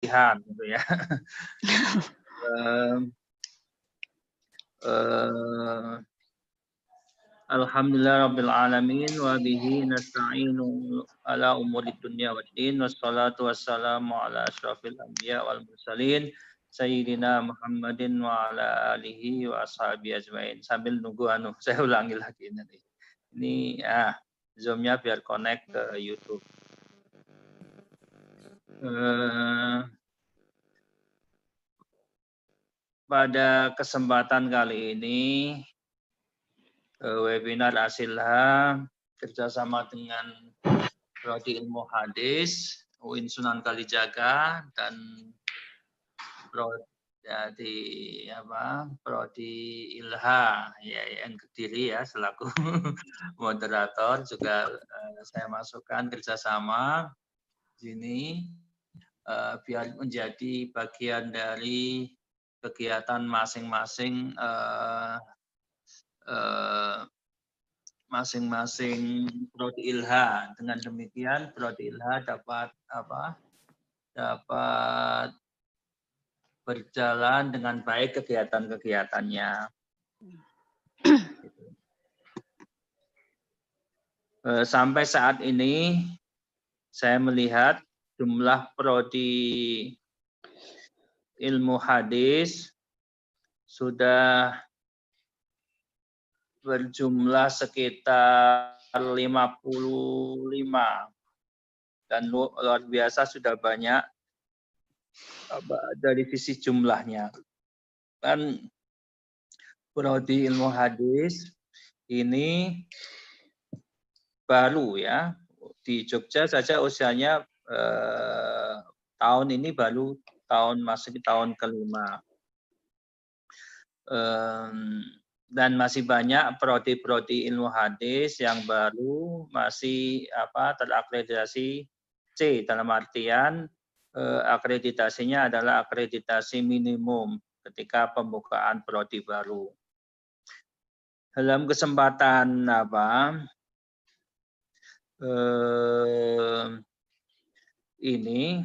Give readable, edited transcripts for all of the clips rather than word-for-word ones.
Tuhan gitu ya. Alhamdulillah rabbil alamin wa bihi nasta'inu ala umuri dunya waddin wassalatu wassalamu ala asyrafil anbiya wal mursalin sayyidina Muhammadin wa ala alihi wa ashabihi ajmain. Sambil nunggu saya ulangi lagi nanti. Ini Zoom-nya biar connect ke YouTube. Pada kesempatan kali ini webinar Asilha kerjasama dengan Prodi Ilmu Hadis UIN Sunan Kalijaga dan Prodi Ilha YIN Kediri ya selaku moderator juga saya masukkan kerjasama sini biar menjadi bagian dari kegiatan masing-masing Prodi Ilha. Dengan demikian Prodi Ilha dapat berjalan dengan baik kegiatan-kegiatannya. Sampai saat ini saya melihat jumlah prodi ilmu hadis sudah berjumlah sekitar 55 dan luar biasa sudah banyak dari sisi jumlahnya. Dan prodi ilmu hadis ini baru ya, di Jogja saja usianya tahun ini baru masuk tahun kelima. Dan masih banyak prodi-prodi ilmu hadis yang baru masih terakreditasi C, dalam artian akreditasinya adalah akreditasi minimum ketika pembukaan prodi baru. Dalam kesempatan ini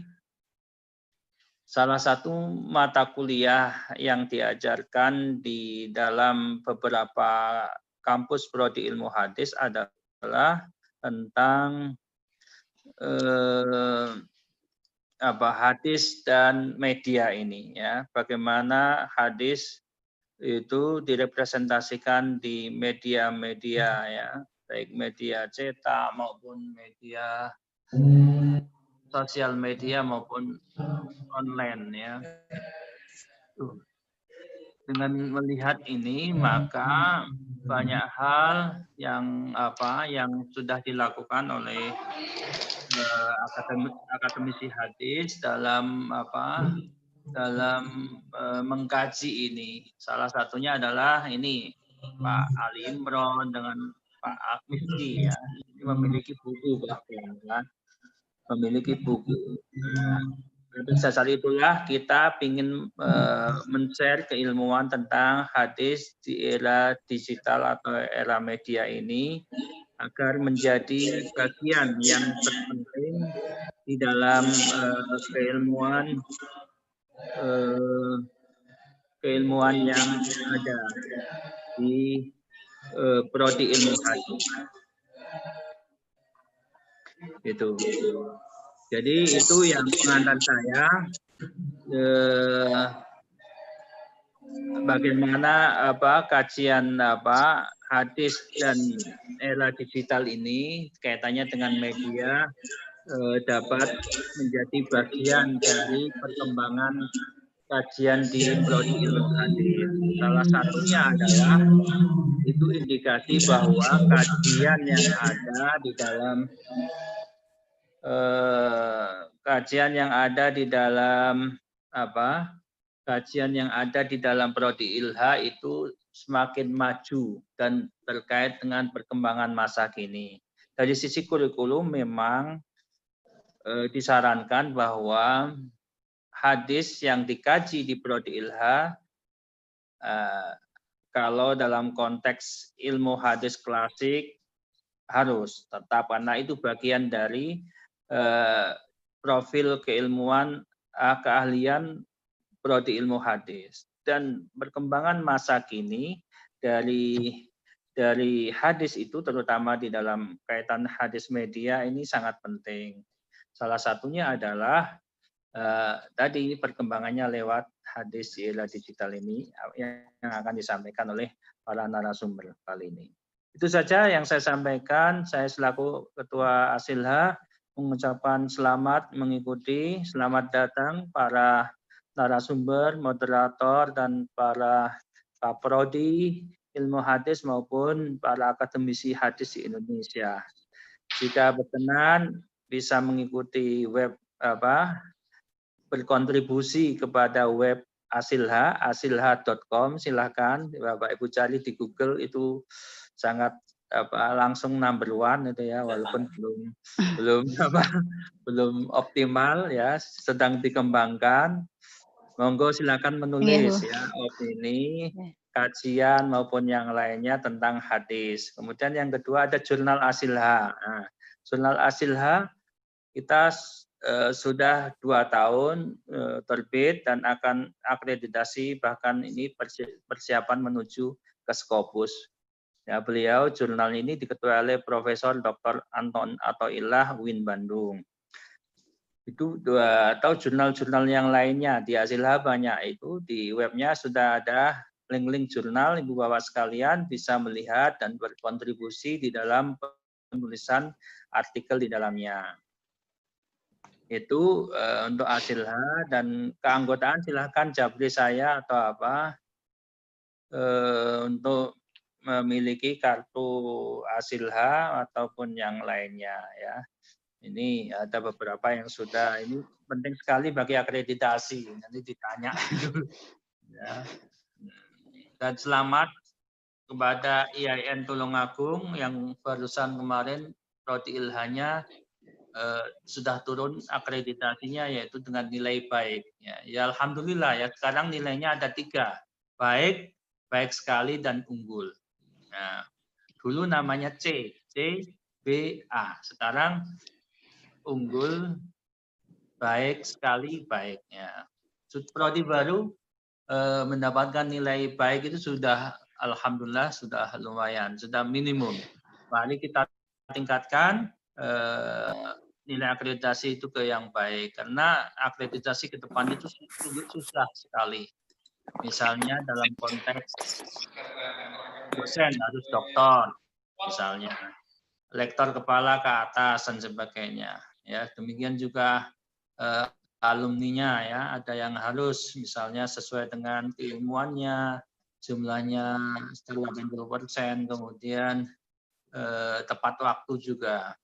salah satu mata kuliah yang diajarkan di dalam beberapa kampus prodi ilmu hadis adalah tentang hadis dan media ini ya. Bagaimana hadis itu direpresentasikan di media-media ya, baik media cetak maupun media sosial media maupun online ya. Dengan melihat ini maka banyak hal yang sudah dilakukan oleh akademisi hadis dalam mengkaji ini. Salah satunya adalah ini Pak Ali Imron dengan Pak Akmifki ya. Ini memiliki buku bahkan memiliki buku. Dasar itulah kita ingin men-share keilmuan tentang hadis di era digital atau era media ini agar menjadi bagian yang terpenting di dalam keilmuan yang ada di prodi ilmu hadis. Itu. Jadi itu yang pengantar saya bagaimana kajian hadis dan era digital ini kaitannya dengan media dapat menjadi bagian dari perkembangan kajian di prodi ilmu hadis. Salah satunya adalah itu indikasi bahwa kajian yang ada di dalam kajian yang ada di dalam prodi Ilha itu semakin maju dan terkait dengan perkembangan masa kini. Dari sisi kurikulum memang disarankan bahwa hadis yang dikaji di prodi Ilha kalau dalam konteks ilmu hadis klasik harus tetap karena itu bagian dari profil keilmuan keahlian prodi ilmu hadis. Dan perkembangan masa kini dari hadis itu, terutama di dalam kaitan hadis media, ini sangat penting. Salah satunya adalah tadi perkembangannya lewat hadis di era digital ini yang akan disampaikan oleh para narasumber kali ini. Itu saja yang saya sampaikan. Saya selaku Ketua Asilha mengucapkan selamat mengikuti, selamat datang para narasumber, moderator, dan para kaprodi ilmu hadis maupun para akademisi hadis di Indonesia. Jika berkenan bisa mengikuti web berkontribusi kepada web Asilha, asilha.com, silakan Bapak Ibu cari di Google, itu sangat langsung number one itu ya, walaupun belum optimal ya, sedang dikembangkan. Monggo silakan menulis ya opini, kajian maupun yang lainnya tentang hadis. Kemudian yang kedua ada jurnal Asilha. Nah, jurnal Asilha kita sudah 2 tahun terbit dan akan akreditasi, bahkan ini persiapan menuju ke Scopus. Ya, beliau jurnal ini diketuai oleh Profesor Dr. Anton Athoillah UIN Bandung. Itu atau jurnal-jurnal yang lainnya di Asilha banyak, itu di webnya sudah ada link-link jurnal. Ibu Bapak sekalian bisa melihat dan berkontribusi di dalam penulisan artikel di dalamnya. Itu untuk Asilha, dan keanggotaan silahkan japri saya atau untuk memiliki kartu Asilha ataupun yang lainnya ya. Ini ada beberapa yang sudah, ini penting sekali bagi akreditasi, nanti ditanya ya. Dan selamat kepada IAIN Tulungagung yang barusan kemarin prodi ilhanya sudah turun akreditasinya, yaitu dengan nilai baik. Ya, alhamdulillah ya, sekarang nilainya ada 3, baik, baik sekali, dan unggul. Nah, dulu namanya C, B, A. Sekarang unggul, baik sekali, baiknya. Prodi baru mendapatkan nilai baik itu sudah alhamdulillah sudah lumayan, sudah minimum. Mari kita tingkatkan nilai akreditasi itu ke yang baik, karena akreditasi ke depan itu susah sekali. Misalnya dalam konteks dosen harus doktor, misalnya lektor kepala ke atas dan sebagainya. Ya, demikian juga alumninya ya, ada yang harus misalnya sesuai dengan keilmuannya, jumlahnya 80%, kemudian tepat waktu juga,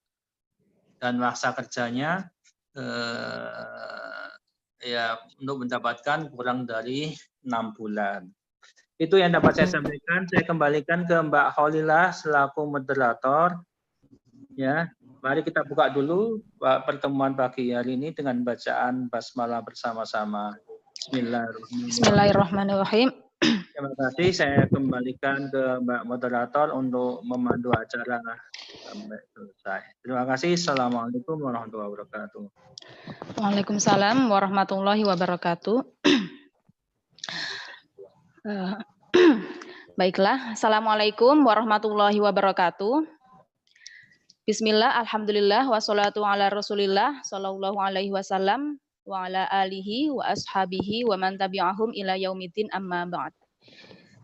dan masa kerjanya ya untuk mendapatkan kurang dari 6 bulan. Itu yang dapat saya sampaikan. Saya kembalikan ke Mbak Kholilah selaku moderator. Ya, mari kita buka dulu pertemuan pagi hari ini dengan bacaan basmalah bersama-sama. Bismillahirrahmanirrahim. Terima kasih. Saya kembalikan ke Mbak moderator untuk memandu acara sampai selesai. Terima kasih. Assalamualaikum warahmatullahi wabarakatuh. Waalaikumsalam warahmatullahi wabarakatuh. Baiklah, Assalamualaikum warahmatullahi wabarakatuh. Bismillah, alhamdulillah, wassalatu ala rasulillah, sallallahu alaihi wasallam, wa ala alihi wa ashabihi wa man tabi'ahum ila yaumiddin amma ba'd.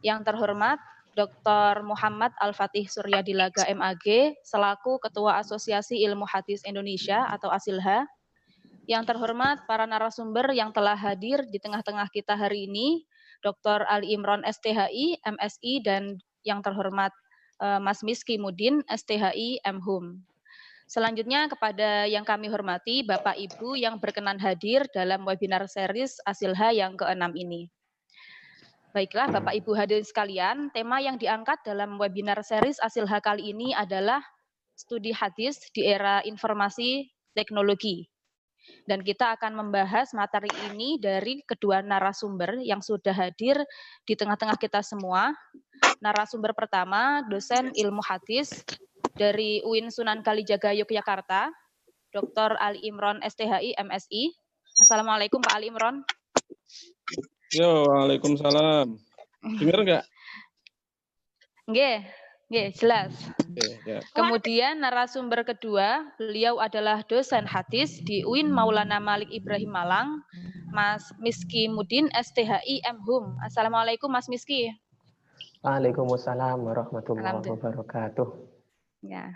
Yang terhormat Dr. Muhammad Al-Fatih Suryadilaga MAG selaku Ketua Asosiasi Ilmu Hadis Indonesia atau Asilha. Yang terhormat para narasumber yang telah hadir di tengah-tengah kita hari ini, Dr. Ali Imron STHI, MSI, dan yang terhormat Mas Miski Mudin STHI, MHum. Selanjutnya kepada yang kami hormati Bapak Ibu yang berkenan hadir dalam webinar series Asilha yang ke-6 ini. Baiklah Bapak Ibu hadirin sekalian, tema yang diangkat dalam webinar series Asilha kali ini adalah studi hadis di era informasi teknologi. Dan kita akan membahas materi ini dari kedua narasumber yang sudah hadir di tengah-tengah kita semua. Narasumber pertama, dosen ilmu hadis dari UIN Sunan Kalijaga Yogyakarta, Dr. Ali Imron STHI, MSI. Assalamualaikum Pak Ali Imron. Yo, waalaikumsalam. Dengar nggak? Nggih, jelas. Ya. Kemudian narasumber kedua, beliau adalah dosen hadis di UIN Maulana Malik Ibrahim Malang, Mas Miski Mudin, STHI MHUM. Assalamualaikum Mas Miski. Waalaikumsalam warahmatullahi wabarakatuh. Ya.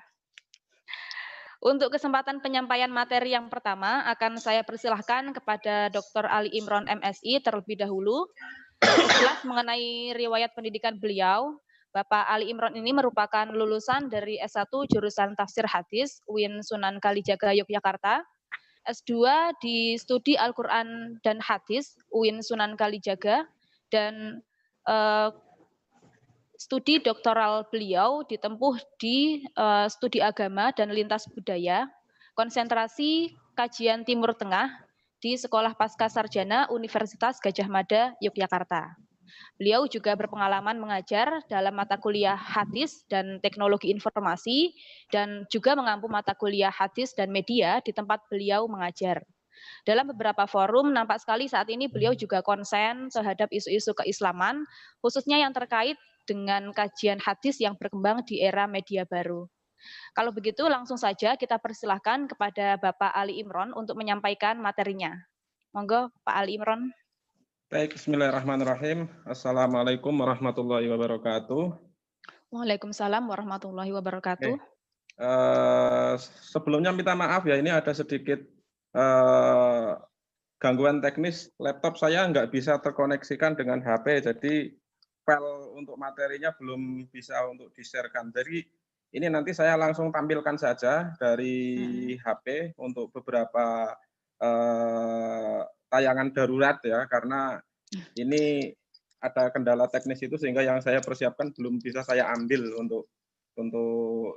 Untuk kesempatan penyampaian materi yang pertama, akan saya persilahkan kepada Dr. Ali Imron MSI terlebih dahulu. Jelas mengenai riwayat pendidikan beliau, Bapak Ali Imron ini merupakan lulusan dari S1 jurusan Tafsir Hadis UIN Sunan Kalijaga Yogyakarta, S2 di Studi Al-Quran dan Hadis UIN Sunan Kalijaga, dan studi doktoral beliau ditempuh di Studi Agama dan Lintas Budaya, konsentrasi kajian Timur Tengah di Sekolah Pascasarjana Universitas Gadjah Mada, Yogyakarta. Beliau juga berpengalaman mengajar dalam mata kuliah hadis dan teknologi informasi, dan juga mengampu mata kuliah hadis dan media di tempat beliau mengajar. Dalam beberapa forum, nampak sekali saat ini beliau juga konsen terhadap isu-isu keislaman, khususnya yang terkait dengan kajian hadis yang berkembang di era media baru. Kalau begitu langsung saja kita persilahkan kepada Bapak Ali Imron untuk menyampaikan materinya. Monggo Pak Ali Imron. Baik, bismillahirrahmanirrahim. Assalamualaikum warahmatullahi wabarakatuh. Waalaikumsalam warahmatullahi wabarakatuh. Sebelumnya minta maaf ya, ini ada sedikit gangguan teknis. Laptop saya nggak bisa terkoneksikan dengan HP, jadi file untuk materinya belum bisa untuk di-share-kan. Jadi ini nanti saya langsung tampilkan saja dari HP untuk beberapa tayangan darurat ya, karena ini ada kendala teknis itu sehingga yang saya persiapkan belum bisa saya ambil untuk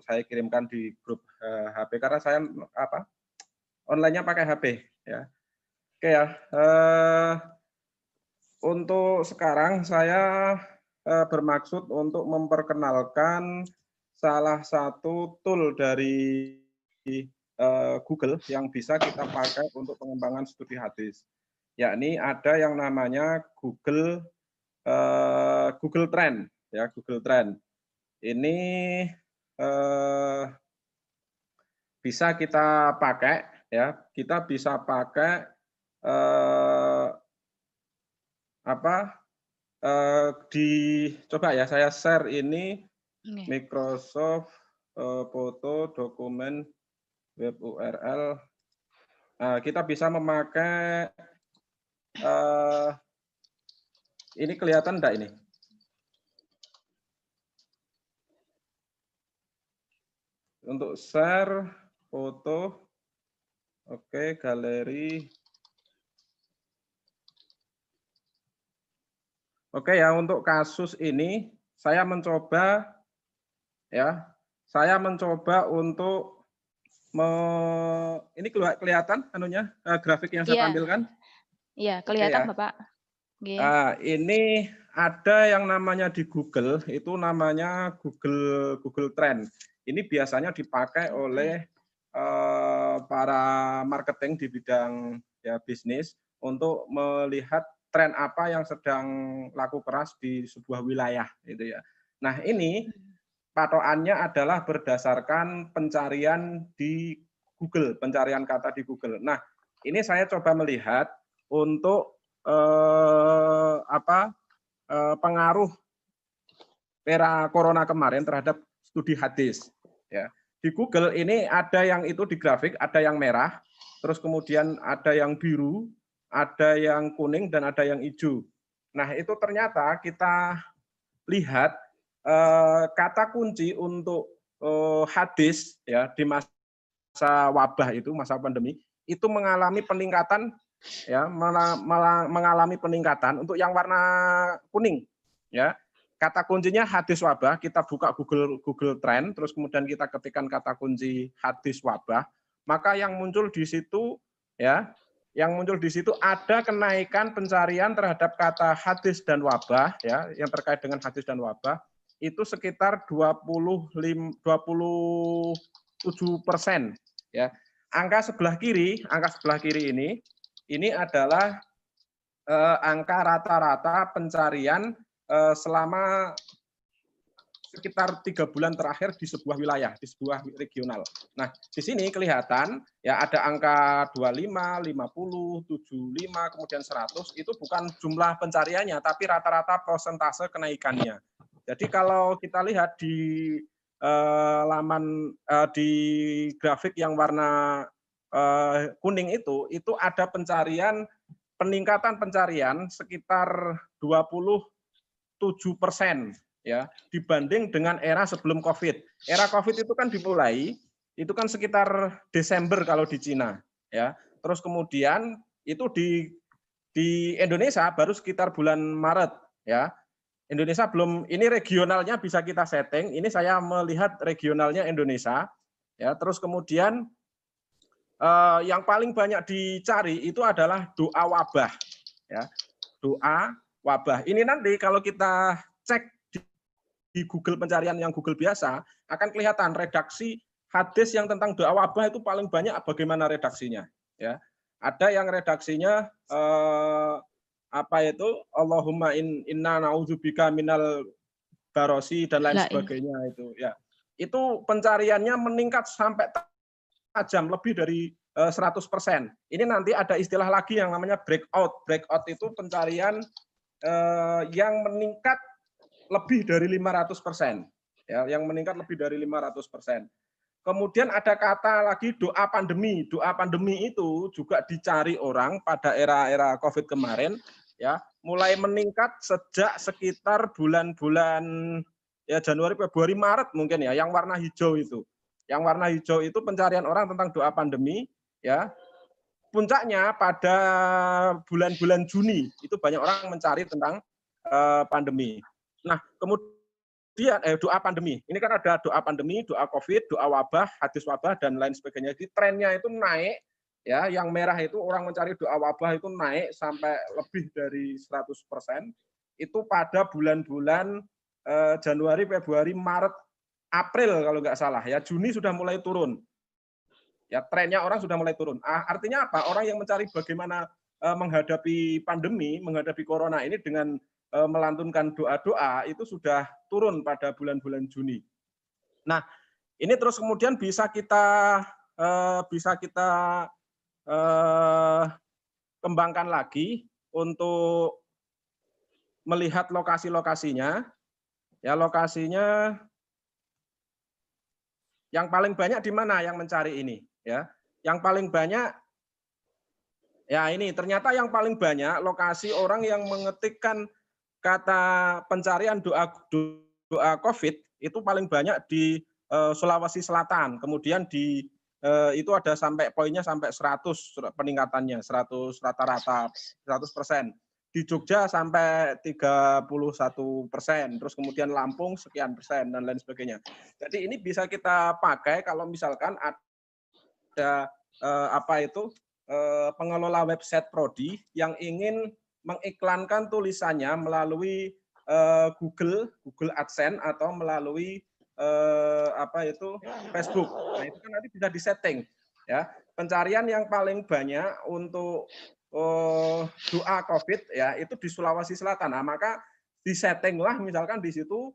saya kirimkan di grup HP karena saya online-nya pakai HP ya. Oke ya. Untuk sekarang saya bermaksud untuk memperkenalkan salah satu tool dari Google yang bisa kita pakai untuk pengembangan studi hadis. Yakni ada yang namanya Google Trend ya, Google Trend. Ini bisa kita pakai ya, kita bisa pakai coba ya saya share ini Microsoft foto dokumen web URL. Kita bisa memakai ini kelihatan enggak ini? Untuk share foto, oke, galeri. Oke ya, untuk kasus ini saya mencoba untuk ini kelihatan anunya grafik yang saya tampilkan? Iya, kelihatan ya. Bapak. Ini ada yang namanya di Google, itu namanya Google Trend. Ini biasanya dipakai oleh para marketing di bidang ya bisnis untuk melihat tren apa yang sedang laku keras di sebuah wilayah gitu ya. Nah, ini patokannya adalah berdasarkan pencarian di Google, pencarian kata di Google. Nah, ini saya coba melihat untuk pengaruh era corona kemarin terhadap studi hadis ya. Di Google ini ada yang itu di grafik, ada yang merah, terus kemudian ada yang biru, ada yang kuning dan ada yang hijau. Nah, itu ternyata kita lihat kata kunci untuk hadis ya di masa wabah itu, masa pandemi, itu mengalami peningkatan ya, mengalami peningkatan untuk yang warna kuning ya. Kata kuncinya hadis wabah, kita buka Google Trend, terus kemudian kita ketikkan kata kunci hadis wabah, maka yang muncul di situ ya, ada kenaikan pencarian terhadap kata hadis dan wabah ya, yang terkait dengan hadis dan wabah itu sekitar 27% ya. Angka sebelah kiri ini ini adalah angka rata-rata pencarian selama sekitar 3 bulan terakhir di sebuah wilayah, di sebuah regional. Nah, di sini kelihatan ya ada angka 25, 50, 75, kemudian 100, itu bukan jumlah pencariannya, tapi rata-rata persentase kenaikannya. Jadi kalau kita lihat di di grafik yang warna kuning itu ada peningkatan pencarian sekitar 27% ya dibanding dengan era sebelum COVID. Era COVID itu kan dimulai itu kan sekitar Desember kalau di Cina ya. Terus kemudian itu di Indonesia baru sekitar bulan Maret ya. Indonesia belum, ini regionalnya bisa kita setting. Ini saya melihat regionalnya Indonesia ya. Terus kemudian yang paling banyak dicari itu adalah doa wabah ya. Doa wabah. Ini nanti kalau kita cek di Google pencarian yang Google biasa akan kelihatan redaksi hadis yang tentang doa wabah itu paling banyak bagaimana redaksinya ya. Ada yang redaksinya apa itu Allahumma inna na'udzubika minal barosi dan lain sebagainya itu ya. Itu pencariannya meningkat sampai tajam lebih dari 100%. Ini nanti ada istilah lagi yang namanya breakout. Breakout itu pencarian yang meningkat lebih dari 500%. Ya, yang meningkat lebih dari 500%. Kemudian ada kata lagi doa pandemi. Doa pandemi itu juga dicari orang pada era-era COVID kemarin, ya, mulai meningkat sejak sekitar bulan-bulan ya Januari, Februari, Maret mungkin ya, yang warna hijau itu. Yang warna hijau itu pencarian orang tentang doa pandemi, ya. Puncaknya pada bulan-bulan Juni itu banyak orang mencari tentang pandemi. Nah, kemudian doa pandemi. Ini kan ada doa pandemi, doa COVID, doa wabah, hadis wabah dan lain sebagainya. Jadi trennya itu naik, ya. Yang merah itu orang mencari doa wabah itu naik sampai lebih dari 100%. Itu pada bulan-bulan Januari, Februari, Maret, April kalau nggak salah ya. Juni sudah mulai turun. Ya, trennya orang sudah mulai turun. Artinya apa? Orang yang mencari bagaimana menghadapi pandemi, menghadapi corona ini dengan melantunkan doa-doa itu sudah turun pada bulan-bulan Juni. Nah, ini terus kemudian bisa kita kembangkan lagi untuk melihat lokasi-lokasinya. Ya, lokasinya yang paling banyak di mana yang mencari ini, ya. Yang paling banyak ya ini ternyata yang paling banyak lokasi orang yang mengetikkan kata pencarian doa COVID itu paling banyak di Sulawesi Selatan. Kemudian di itu ada sampai poinnya sampai 100 peningkatannya, 100 rata-rata 100%. Di Jogja sampai 31%, terus kemudian Lampung sekian persen dan lain sebagainya. Jadi ini bisa kita pakai kalau misalkan ada pengelola website prodi yang ingin mengiklankan tulisannya melalui Google AdSense atau melalui Facebook. Nah, itu kan nanti bisa disetting ya. Pencarian yang paling banyak untuk doa COVID ya itu di Sulawesi Selatan. Nah, maka disettinglah misalkan di situ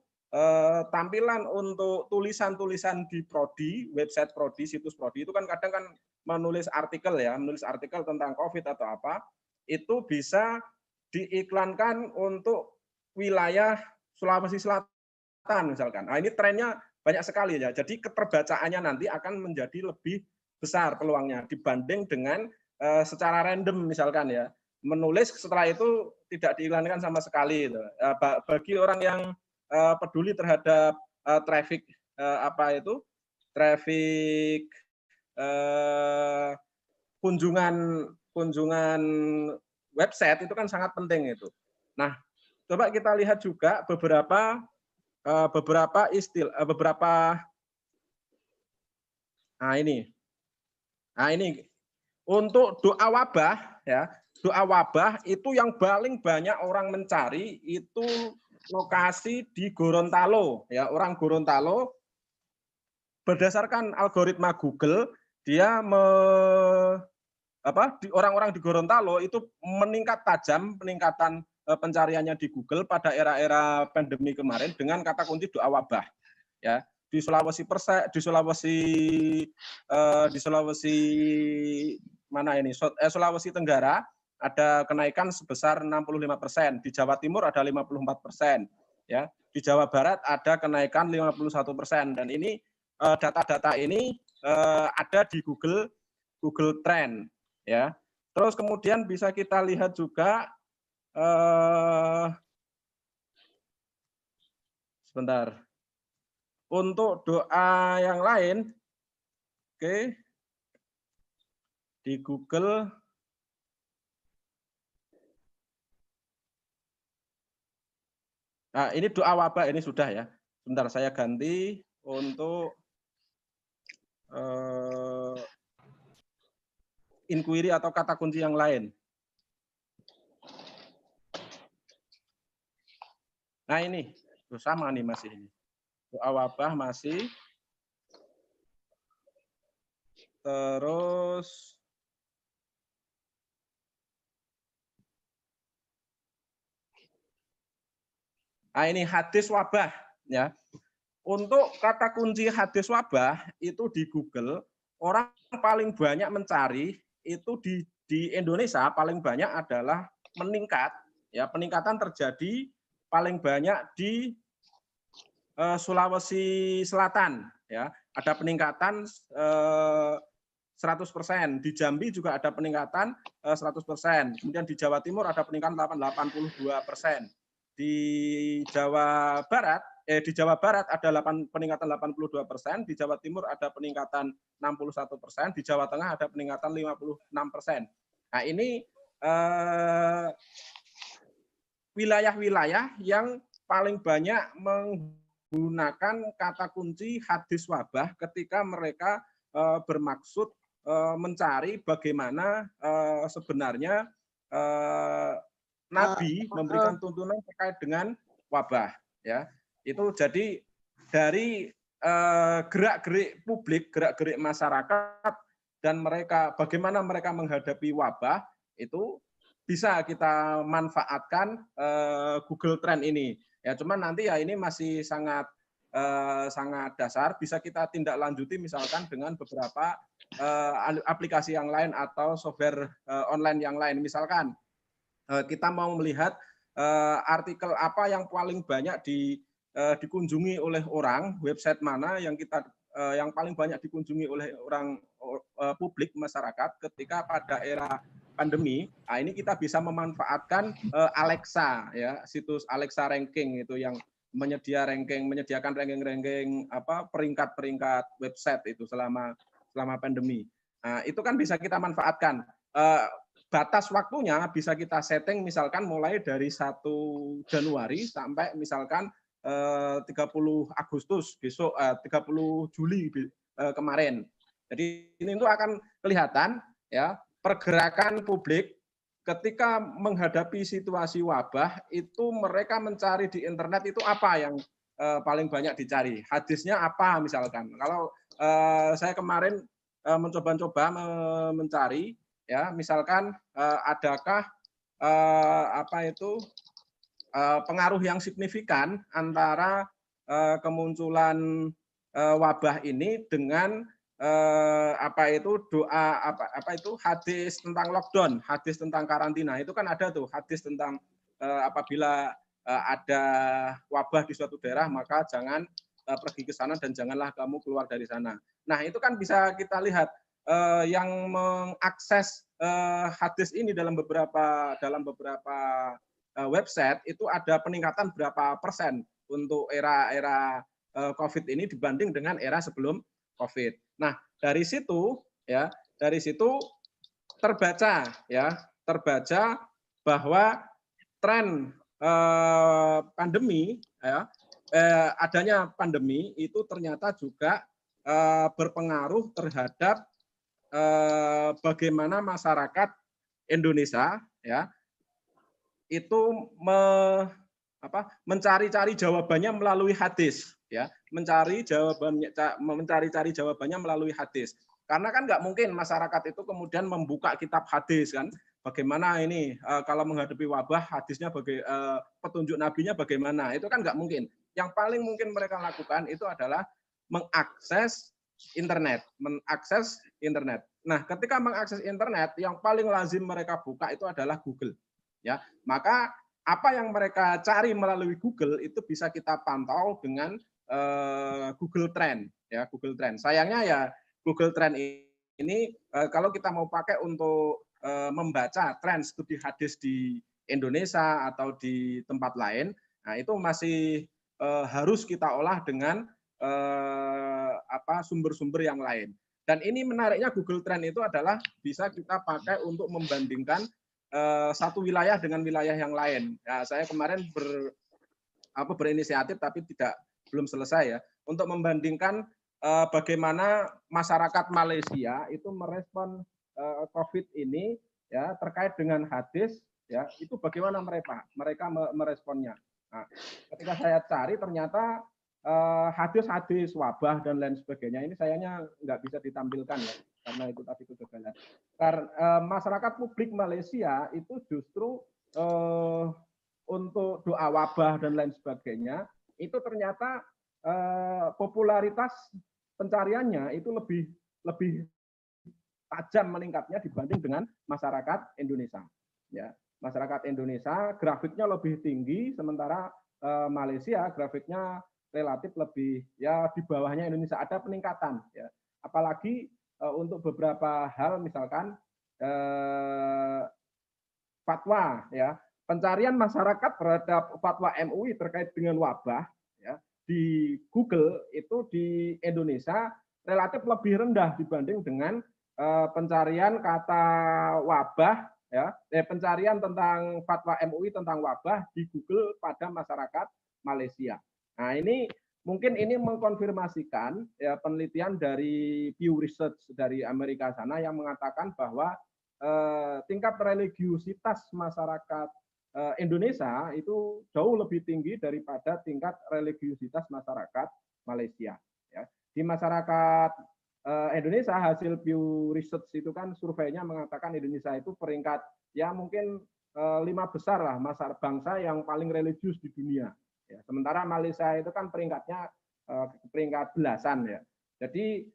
tampilan untuk tulisan-tulisan di prodi, website prodi, situs prodi itu kan kadang kan menulis artikel tentang COVID atau apa, itu bisa diiklankan untuk wilayah Sulawesi Selatan misalkan. Nah, ini trennya banyak sekali ya. Jadi keterbacaannya nanti akan menjadi lebih besar peluangnya dibanding dengan secara random misalkan ya, menulis setelah itu tidak diiklankan sama sekali. Bagi orang yang peduli terhadap traffic kunjungan website itu kan sangat penting itu. Nah, coba kita lihat juga beberapa nah ini untuk doa wabah ya, doa wabah itu yang paling banyak orang mencari itu lokasi di Gorontalo ya. Orang Gorontalo berdasarkan algoritma Google dia orang-orang di Gorontalo itu meningkat tajam peningkatan pencariannya di Google pada era-era pandemi kemarin dengan kata kunci doa wabah. Ya, di Sulawesi Sulawesi Tenggara ada kenaikan sebesar 65%, di Jawa Timur ada 54%, ya, di Jawa Barat ada kenaikan 51%, dan ini data-data ini ada di Google Trend, ya. Terus kemudian bisa kita lihat juga sebentar. Untuk doa yang lain, oke, di Google. Nah, ini doa wabah ini sudah ya. Sebentar saya ganti untuk inquiry atau kata kunci yang lain. Nah ini sama nih masih ini. Doa wabah masih. Terus nah ini hadis wabah ya. Untuk kata kunci hadis wabah itu di Google orang paling banyak mencari itu di Indonesia paling banyak adalah meningkat ya, peningkatan terjadi paling banyak di Sulawesi Selatan ya, ada peningkatan 100%, di Jambi juga ada peningkatan 100%, kemudian di Jawa Timur ada peningkatan 82%, di Jawa Barat ada peningkatan 82%, di Jawa Timur ada peningkatan 61%, di Jawa Tengah ada peningkatan 56%. Nah ini wilayah-wilayah yang paling banyak menggunakan kata kunci hadis wabah ketika mereka bermaksud mencari bagaimana sebenarnya Nabi memberikan tuntunan terkait dengan wabah. Ya, itu jadi dari gerak-gerik publik, gerak-gerik masyarakat, dan mereka bagaimana mereka menghadapi wabah itu bisa kita manfaatkan Google Trend ini. Ya, cuman nanti ya ini masih sangat dasar, bisa kita tindak lanjuti misalkan dengan beberapa aplikasi yang lain atau software online yang lain. Misalkan kita mau melihat artikel apa yang paling banyak dikunjungi oleh orang, website mana yang paling banyak dikunjungi oleh orang publik masyarakat ketika pada era pandemi. Nah, ini kita bisa memanfaatkan Alexa ya, situs Alexa ranking itu yang menyediakan ranking peringkat website itu selama pandemi. Nah, itu kan bisa kita manfaatkan. Batas waktunya bisa kita setting misalkan mulai dari 1 Januari sampai misalkan 30 Agustus besok, 30 Juli kemarin. Jadi ini itu akan kelihatan ya pergerakan publik ketika menghadapi situasi wabah itu mereka mencari di internet itu apa yang paling banyak dicari. Hadisnya apa misalkan. Kalau saya kemarin mencoba mencari ya, misalkan adakah pengaruh yang signifikan antara kemunculan wabah ini dengan hadis tentang lockdown, hadis tentang karantina. Itu kan ada tuh hadis tentang apabila ada wabah di suatu daerah maka jangan pergi ke sana dan janganlah kamu keluar dari sana. Nah, itu kan bisa kita lihat yang mengakses hadis ini dalam beberapa website itu ada peningkatan berapa persen untuk era COVID ini dibanding dengan era sebelum COVID. Nah, dari situ terbaca bahwa tren pandemi ya, adanya pandemi itu ternyata juga berpengaruh terhadap bagaimana masyarakat Indonesia ya itu mencari-cari jawabannya melalui hadis ya, mencari-cari jawabannya melalui hadis. Karena kan nggak mungkin masyarakat itu kemudian membuka kitab hadis kan. Bagaimana ini kalau menghadapi wabah hadisnya petunjuk nabinya bagaimana? Itu kan nggak mungkin. Yang paling mungkin mereka lakukan itu adalah mengakses internet, Nah, ketika mengakses internet, yang paling lazim mereka buka itu adalah Google. Ya, maka apa yang mereka cari melalui Google itu bisa kita pantau dengan Google Trend. Ya, Google Trend. Sayangnya ya Google Trend ini kalau kita mau pakai untuk membaca tren studi hadis di Indonesia atau di tempat lain, nah itu masih harus kita olah dengan sumber-sumber yang lain. Dan ini menariknya Google Trend itu adalah bisa kita pakai untuk membandingkan satu wilayah dengan wilayah yang lain. Ya, saya kemarin berinisiatif tapi belum selesai ya untuk membandingkan bagaimana masyarakat Malaysia itu merespon COVID ini ya terkait dengan hadis ya itu bagaimana mereka meresponnya. Nah, ketika saya cari ternyata hadis-hadis wabah dan lain sebagainya ini sayangnya nggak bisa ditampilkan ya karena itu tadi kegagalan. Karena masyarakat publik Malaysia itu justru untuk doa wabah dan lain sebagainya itu ternyata popularitas pencariannya itu lebih tajam meningkatnya dibanding dengan masyarakat Indonesia. Ya, masyarakat Indonesia grafiknya lebih tinggi, sementara Malaysia grafiknya relatif lebih ya di bawahnya Indonesia, ada peningkatan. Ya, apalagi untuk beberapa hal, misalkan fatwa, ya pencarian masyarakat terhadap fatwa MUI terkait dengan wabah, ya di Google itu di Indonesia relatif lebih rendah dibanding dengan pencarian kata wabah ya pencarian tentang fatwa MUI tentang wabah di Google pada masyarakat Malaysia. Nah, ini mungkin ini mengkonfirmasikan ya penelitian dari Pew Research dari Amerika sana yang mengatakan bahwa tingkat religiusitas masyarakat Indonesia itu jauh lebih tinggi daripada tingkat religiusitas masyarakat Malaysia. Ya. Di masyarakat Indonesia hasil Pew Research itu kan surveinya mengatakan Indonesia itu peringkat ya mungkin 5 besar lah bangsa yang paling religius di dunia. Ya, sementara Malaysia itu kan peringkatnya peringkat belasan ya. Jadi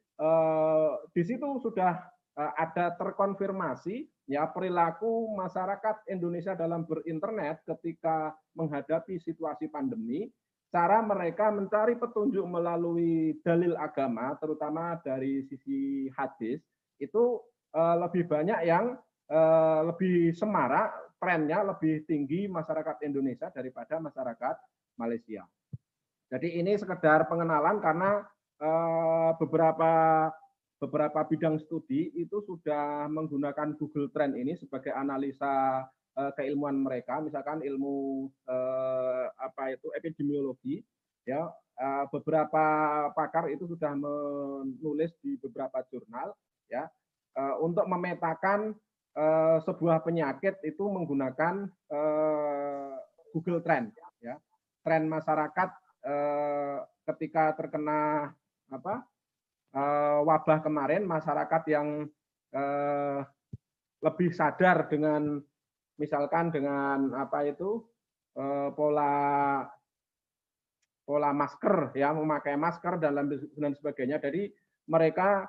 di situ sudah ada terkonfirmasi ya perilaku masyarakat Indonesia dalam berinternet ketika menghadapi situasi pandemi. Cara mereka mencari petunjuk melalui dalil agama, terutama dari sisi hadis, itu lebih banyak yang lebih semarak, trennya lebih tinggi masyarakat Indonesia daripada masyarakat Malaysia. Jadi ini sekedar pengenalan karena beberapa bidang studi itu sudah menggunakan Google Trend ini sebagai analisa keilmuan mereka, misalkan ilmu epidemiologi, ya beberapa pakar itu sudah menulis di beberapa jurnal, ya untuk memetakan sebuah penyakit itu menggunakan Google Trend, ya tren masyarakat ketika terkena wabah kemarin, masyarakat yang lebih sadar dengan misalkan dengan pola masker ya memakai masker dan sebagainya. Jadi mereka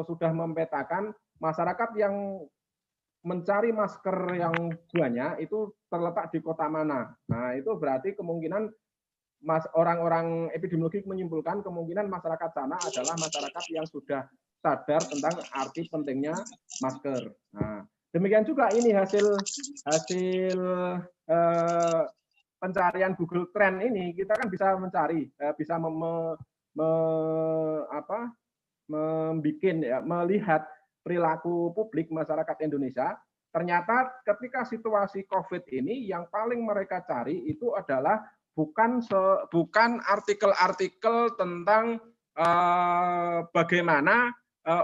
sudah mempetakan masyarakat yang mencari masker yang banyak itu terletak di kota mana. Nah, itu berarti kemungkinan orang-orang epidemiologi menyimpulkan kemungkinan masyarakat sana adalah masyarakat yang sudah sadar tentang arti pentingnya masker. Nah, demikian juga ini hasil pencarian Google Trend ini kita kan bisa mencari, bisa melihat perilaku publik masyarakat Indonesia. Ternyata ketika situasi COVID ini yang paling mereka cari itu adalah bukan artikel-artikel tentang bagaimana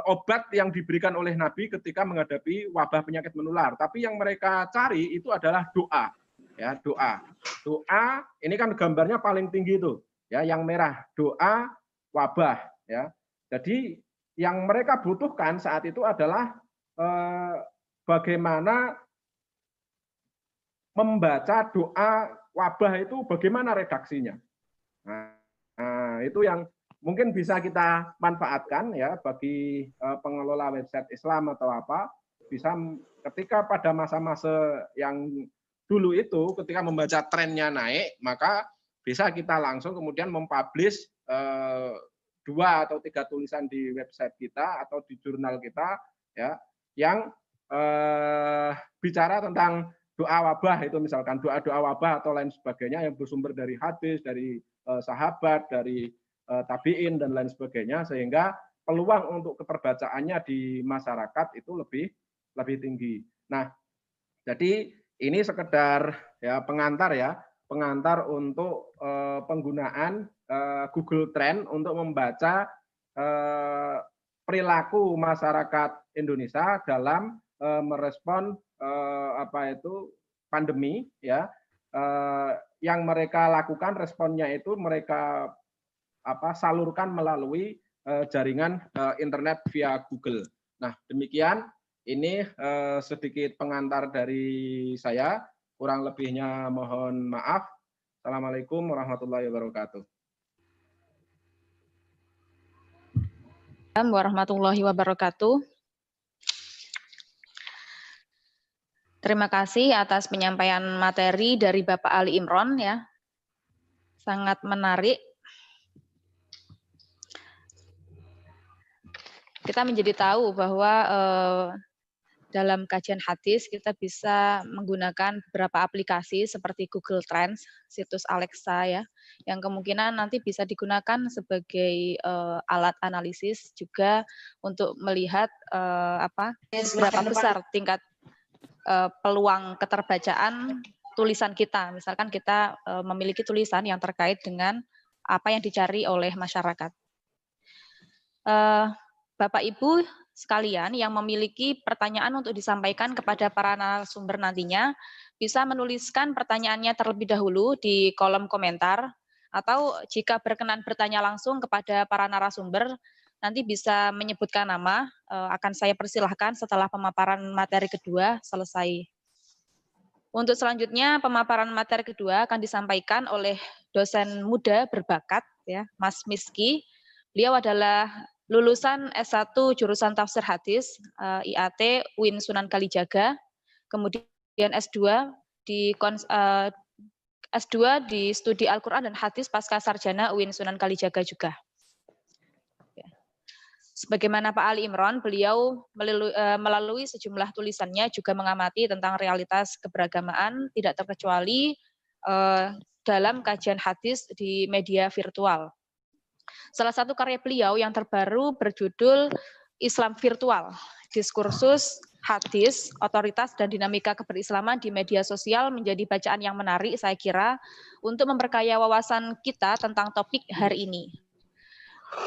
obat yang diberikan oleh Nabi ketika menghadapi wabah penyakit menular, tapi yang mereka cari itu adalah doa, ya doa ini kan gambarnya paling tinggi itu, ya yang merah doa wabah, ya jadi yang mereka butuhkan saat itu adalah bagaimana membaca doa wabah itu bagaimana redaksinya. Nah, itu yang mungkin bisa kita manfaatkan ya bagi pengelola website Islam atau apa, bisa ketika pada masa-masa yang dulu itu ketika membaca trennya naik, maka bisa kita langsung kemudian mempublish 2 atau 3 tulisan di website kita atau di jurnal kita ya yang bicara tentang doa wabah, itu misalkan doa-doa wabah atau lain sebagainya yang bersumber dari hadis, dari sahabat, dari tabiin dan lain sebagainya, sehingga peluang untuk keterbacaannya di masyarakat itu lebih tinggi. Nah, jadi ini sekedar ya pengantar untuk penggunaan Google Trend untuk membaca perilaku masyarakat Indonesia dalam merespon pandemi ya, yang mereka lakukan responnya itu mereka salurkan melalui jaringan internet via Google. Nah, demikian ini sedikit pengantar dari saya, kurang lebihnya mohon maaf. Assalamualaikum warahmatullahi wabarakatuh. Assalamualaikum warahmatullahi wabarakatuh. Terima kasih atas penyampaian materi dari Bapak Ali Imron ya. Sangat menarik. Kita menjadi tahu bahwa dalam kajian hadis kita bisa menggunakan beberapa aplikasi seperti Google Trends, situs Alexa ya, yang kemungkinan nanti bisa digunakan sebagai alat analisis juga untuk melihat seberapa besar tingkat peluang keterbacaan tulisan kita. Misalkan kita memiliki tulisan yang terkait dengan apa yang dicari oleh masyarakat. Bapak Ibu sekalian yang memiliki pertanyaan untuk disampaikan kepada para narasumber nantinya, bisa menuliskan pertanyaannya terlebih dahulu di kolom komentar, atau jika berkenan bertanya langsung kepada para narasumber, nanti bisa menyebutkan nama, akan saya persilahkan setelah pemaparan materi kedua selesai. Untuk selanjutnya, pemaparan materi kedua akan disampaikan oleh dosen muda berbakat, ya, Mas Miski. Beliau adalah lulusan S1 jurusan tafsir hadis IAT UIN Sunan Kalijaga, kemudian S2 di studi Al-Quran dan Hadis pasca sarjana UIN Sunan Kalijaga juga. Sebagaimana Pak Ali Imron, beliau melalui sejumlah tulisannya juga mengamati tentang realitas keberagamaan, tidak terkecuali dalam kajian hadis di media virtual. Salah satu karya beliau yang terbaru berjudul Islam Virtual, Diskursus, Hadis, Otoritas, dan Dinamika Keberislaman di Media Sosial menjadi bacaan yang menarik, saya kira, untuk memperkaya wawasan kita tentang topik hari ini.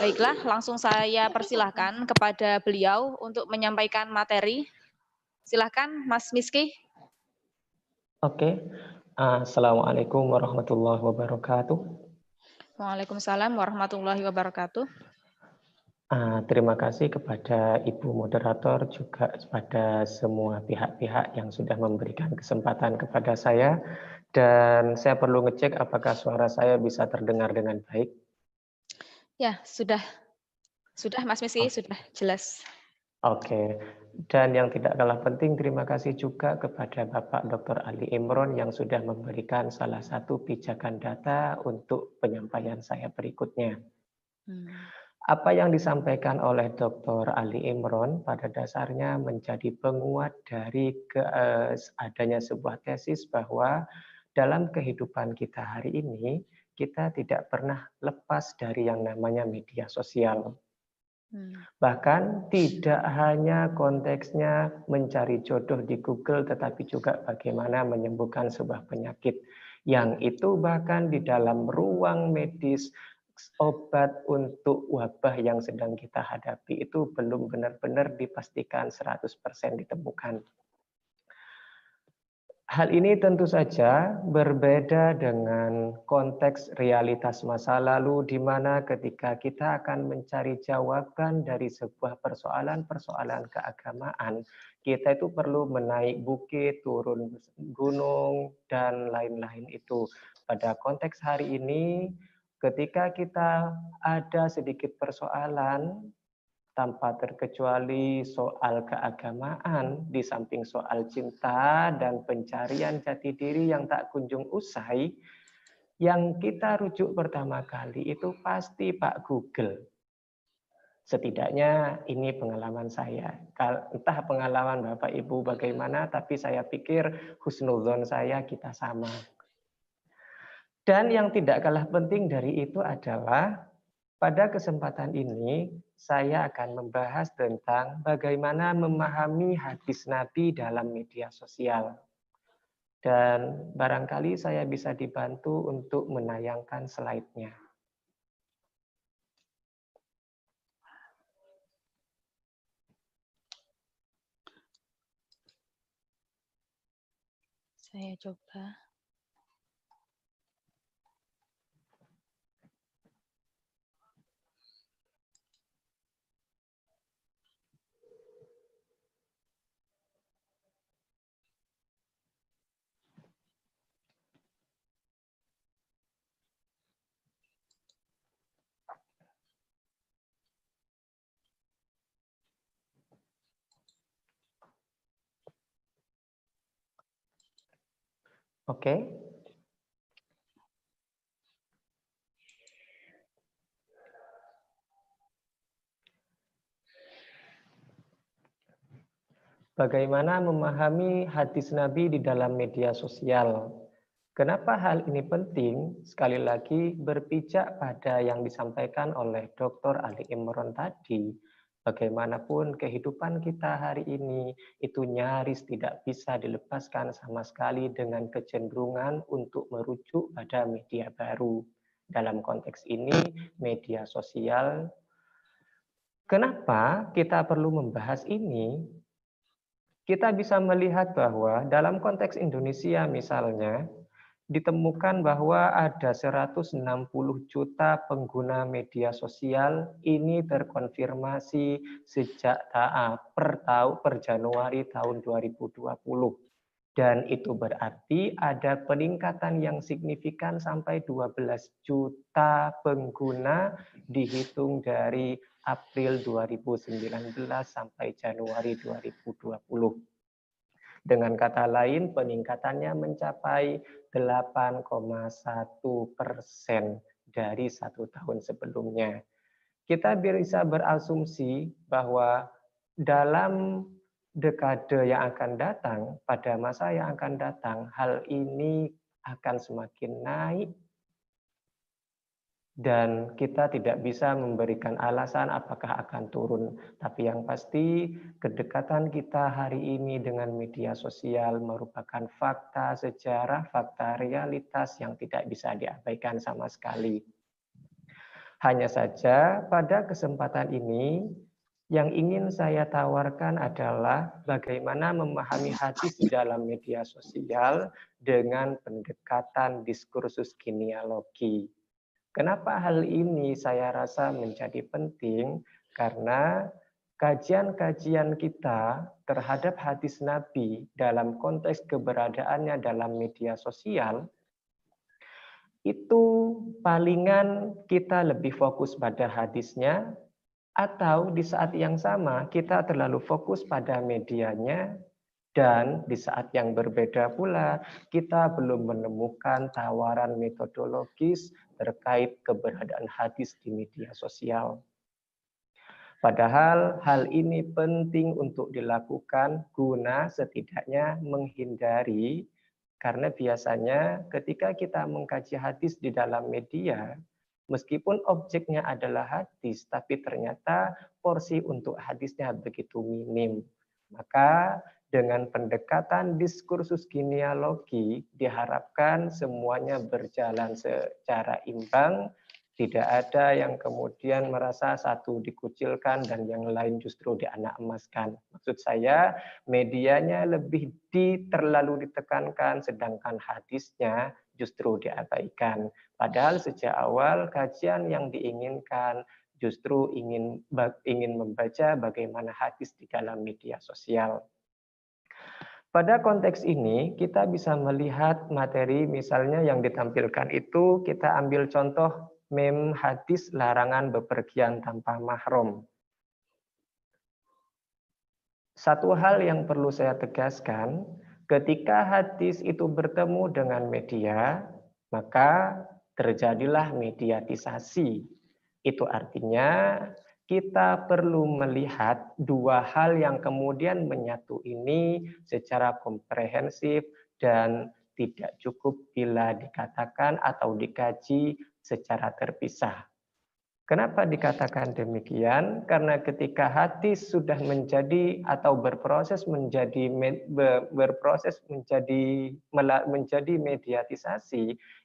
Baiklah, langsung saya persilahkan kepada beliau untuk menyampaikan materi. Silakan, Mas Miski. Oke. Assalamualaikum warahmatullahi wabarakatuh. Waalaikumsalam warahmatullahi wabarakatuh. Terima kasih kepada Ibu Moderator, juga kepada semua pihak-pihak yang sudah memberikan kesempatan kepada saya. Dan saya perlu ngecek apakah suara saya bisa terdengar dengan baik. Ya, sudah Mas Miski, sudah jelas. Oke. Dan yang tidak kalah penting, terima kasih juga kepada Bapak Dr. Ali Imron yang sudah memberikan salah satu pijakan data untuk penyampaian saya berikutnya. Apa yang disampaikan oleh Dr. Ali Imron pada dasarnya menjadi penguat dari adanya sebuah tesis bahwa dalam kehidupan kita hari ini, kita tidak pernah lepas dari yang namanya media sosial. Bahkan tidak hanya konteksnya mencari jodoh di Google, tetapi juga bagaimana menyembuhkan sebuah penyakit. Yang itu bahkan di dalam ruang medis, obat untuk wabah yang sedang kita hadapi itu belum benar-benar dipastikan 100% ditemukan. Hal ini tentu saja berbeda dengan konteks realitas masa lalu, di mana ketika kita akan mencari jawaban dari sebuah persoalan-persoalan keagamaan, kita itu perlu menaik bukit, turun gunung, dan lain-lain itu. Pada konteks hari ini, ketika kita ada sedikit persoalan, tanpa terkecuali soal keagamaan, di samping soal cinta dan pencarian jati diri yang tak kunjung usai, yang kita rujuk pertama kali itu pasti Pak Google. Setidaknya ini pengalaman saya. Entah pengalaman Bapak Ibu bagaimana, tapi saya pikir husnudzon saya kita sama. Dan yang tidak kalah penting dari itu adalah pada kesempatan ini, saya akan membahas tentang bagaimana memahami hadis Nabi dalam media sosial. Dan barangkali saya bisa dibantu untuk menayangkan slide-nya. Saya coba. Oke. Bagaimana memahami hadis Nabi di dalam media sosial? Kenapa hal ini penting? Sekali lagi berpijak pada yang disampaikan oleh Dr. Ali Imron tadi. Bagaimanapun kehidupan kita hari ini itu nyaris tidak bisa dilepaskan sama sekali dengan kecenderungan untuk merujuk pada media baru. Dalam konteks ini, media sosial. Kenapa kita perlu membahas ini? Kita bisa melihat bahwa dalam konteks Indonesia misalnya, ditemukan bahwa ada 160 juta pengguna media sosial ini terkonfirmasi sejak per Januari tahun 2020. Dan itu berarti ada peningkatan yang signifikan sampai 12 juta pengguna dihitung dari April 2019 sampai Januari 2020. Dengan kata lain, peningkatannya mencapai 8,1% dari 1 tahun sebelumnya. Kita bisa berasumsi bahwa dalam dekade yang akan datang, pada masa yang akan datang, hal ini akan semakin naik. Dan kita tidak bisa memberikan alasan apakah akan turun. Tapi yang pasti kedekatan kita hari ini dengan media sosial merupakan fakta sejarah, fakta realitas yang tidak bisa diabaikan sama sekali. Hanya saja pada kesempatan ini yang ingin saya tawarkan adalah bagaimana memahami hadis di dalam media sosial dengan pendekatan diskursus genealogi. Kenapa hal ini saya rasa menjadi penting? Karena kajian-kajian kita terhadap hadis Nabi dalam konteks keberadaannya dalam media sosial, itu palingan kita lebih fokus pada hadisnya, atau di saat yang sama kita terlalu fokus pada medianya, dan di saat yang berbeda pula, kita belum menemukan tawaran metodologis terkait keberadaan hadis di media sosial. Padahal hal ini penting untuk dilakukan guna setidaknya menghindari, karena biasanya ketika kita mengkaji hadis di dalam media, meskipun objeknya adalah hadis, tapi ternyata porsi untuk hadisnya begitu minim. Maka dengan pendekatan diskursus genealogi diharapkan semuanya berjalan secara imbang Tidak ada yang kemudian merasa satu dikucilkan dan yang lain justru dianak emaskan. Maksud saya, medianya lebih terlalu ditekankan, sedangkan hadisnya justru diabaikan. Padahal sejak awal kajian yang diinginkan justru ingin membaca bagaimana hadis di dalam media sosial. Pada konteks ini, kita bisa melihat materi misalnya yang ditampilkan itu, kita ambil contoh mem hadis larangan bepergian tanpa mahram. Satu hal yang perlu saya tegaskan, ketika hadis itu bertemu dengan media, maka terjadilah mediatisasi. Itu artinya kita perlu melihat dua hal yang kemudian menyatu ini secara komprehensif dan tidak cukup bila dikatakan atau dikaji secara terpisah. Kenapa dikatakan demikian? Karena ketika hadis sudah menjadi atau berproses menjadi mediatisasi,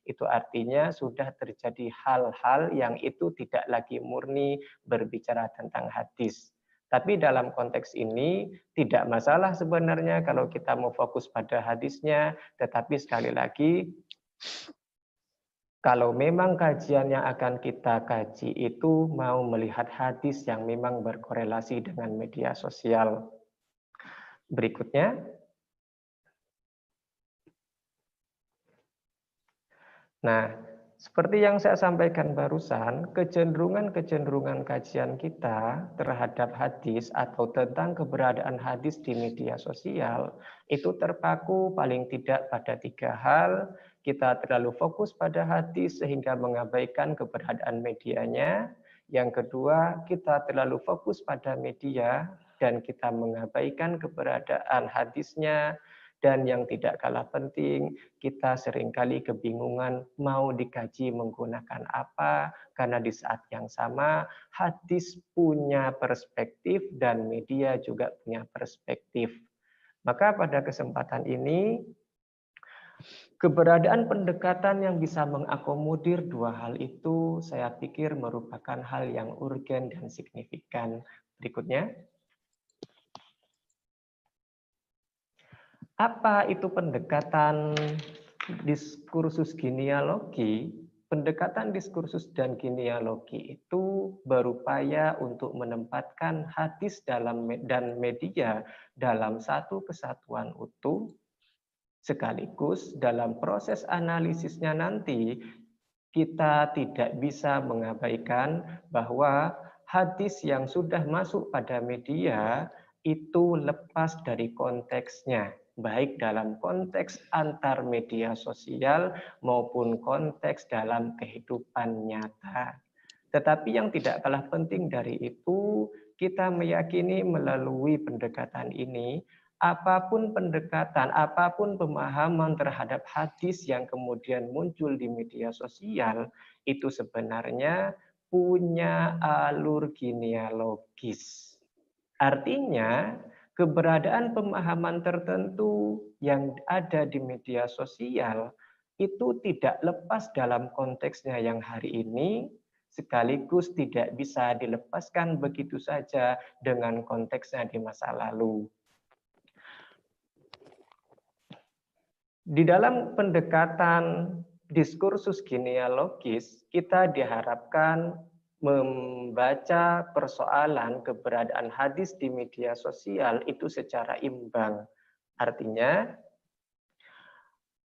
itu artinya sudah terjadi hal-hal yang itu tidak lagi murni berbicara tentang hadis. Tapi dalam konteks ini tidak masalah sebenarnya kalau kita mau fokus pada hadisnya, tetapi sekali lagi kalau memang kajian yang akan kita kaji itu mau melihat hadis yang memang berkorelasi dengan media sosial. Berikutnya. Nah, seperti yang saya sampaikan barusan, kecenderungan kajian kita terhadap hadis atau tentang keberadaan hadis di media sosial itu terpaku paling tidak pada tiga hal. Kita terlalu fokus pada hadis sehingga mengabaikan keberadaan medianya. Yang kedua, kita terlalu fokus pada media dan kita mengabaikan keberadaan hadisnya. Dan yang tidak kalah penting, kita seringkali kebingungan mau dikaji menggunakan apa, karena di saat yang sama hadis punya perspektif dan media juga punya perspektif. Maka pada kesempatan ini, keberadaan pendekatan yang bisa mengakomodir dua hal itu saya pikir merupakan hal yang urgen dan signifikan. Berikutnya. Apa itu pendekatan diskursus genealogi? Pendekatan diskursus dan genealogi itu berupaya untuk menempatkan hadis dan media dalam satu kesatuan utuh, sekaligus dalam proses analisisnya nanti kita tidak bisa mengabaikan bahwa hadis yang sudah masuk pada media itu lepas dari konteksnya, baik dalam konteks antar media sosial maupun konteks dalam kehidupan nyata. Tetapi yang tidak kalah penting dari itu, kita meyakini melalui pendekatan ini, apapun pendekatan, apapun pemahaman terhadap hadis yang kemudian muncul di media sosial, itu sebenarnya punya alur genealogis. Artinya, keberadaan pemahaman tertentu yang ada di media sosial itu tidak lepas dalam konteksnya yang hari ini, sekaligus tidak bisa dilepaskan begitu saja dengan konteksnya di masa lalu. Di dalam pendekatan diskursus genealogis, kita diharapkan membaca persoalan keberadaan hadis di media sosial itu secara imbang. Artinya,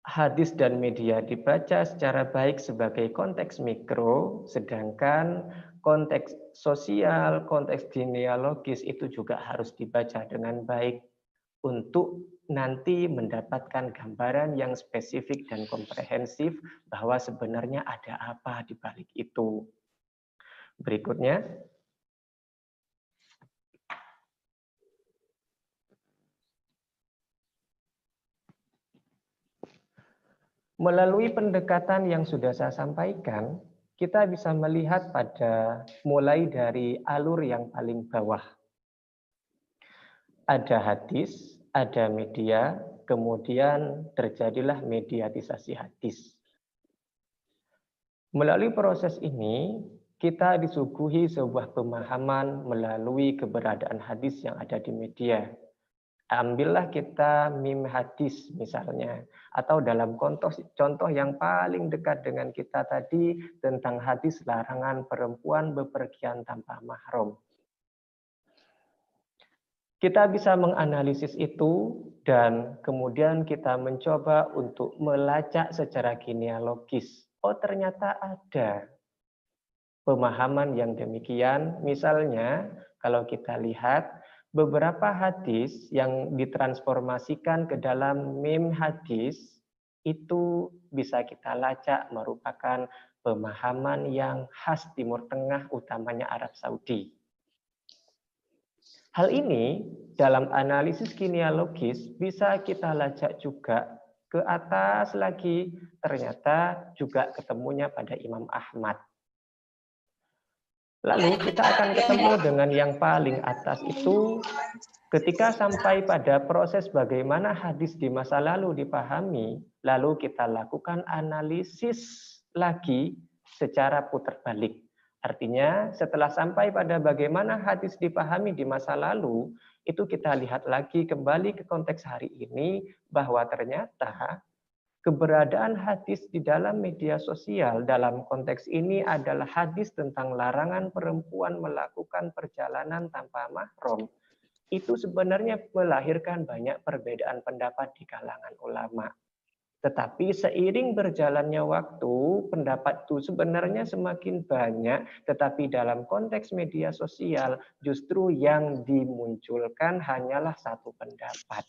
hadis dan media dibaca secara baik sebagai konteks mikro, sedangkan konteks sosial, konteks genealogis itu juga harus dibaca dengan baik untuk nanti mendapatkan gambaran yang spesifik dan komprehensif bahwa sebenarnya ada apa di balik itu. Berikutnya. Melalui pendekatan yang sudah saya sampaikan, kita bisa melihat pada mulai dari alur yang paling bawah. Ada hadis, ada media, kemudian terjadilah mediatisasi hadis. Melalui proses ini, kita disuguhi sebuah pemahaman melalui keberadaan hadis yang ada di media. Ambillah kita meme hadis misalnya, atau dalam contoh yang paling dekat dengan kita tadi tentang hadis larangan perempuan bepergian tanpa mahram. Kita bisa menganalisis itu dan kemudian kita mencoba untuk melacak secara genealogis. Oh, ternyata ada pemahaman yang demikian. Misalnya, kalau kita lihat beberapa hadis yang ditransformasikan ke dalam meme hadis itu bisa kita lacak merupakan pemahaman yang khas Timur Tengah, utamanya Arab Saudi. Hal ini dalam analisis genealogis bisa kita lacak juga ke atas lagi, ternyata juga ketemunya pada Imam Ahmad. Lalu kita akan ketemu dengan yang paling atas itu ketika sampai pada proses bagaimana hadis di masa lalu dipahami, lalu kita lakukan analisis lagi secara putar balik. Artinya setelah sampai pada bagaimana hadis dipahami di masa lalu, itu kita lihat lagi kembali ke konteks hari ini bahwa ternyata keberadaan hadis di dalam media sosial dalam konteks ini adalah hadis tentang larangan perempuan melakukan perjalanan tanpa mahram. Itu sebenarnya melahirkan banyak perbedaan pendapat di kalangan ulama. Tetapi seiring berjalannya waktu, pendapat itu sebenarnya semakin banyak, tetapi dalam konteks media sosial justru yang dimunculkan hanyalah satu pendapat.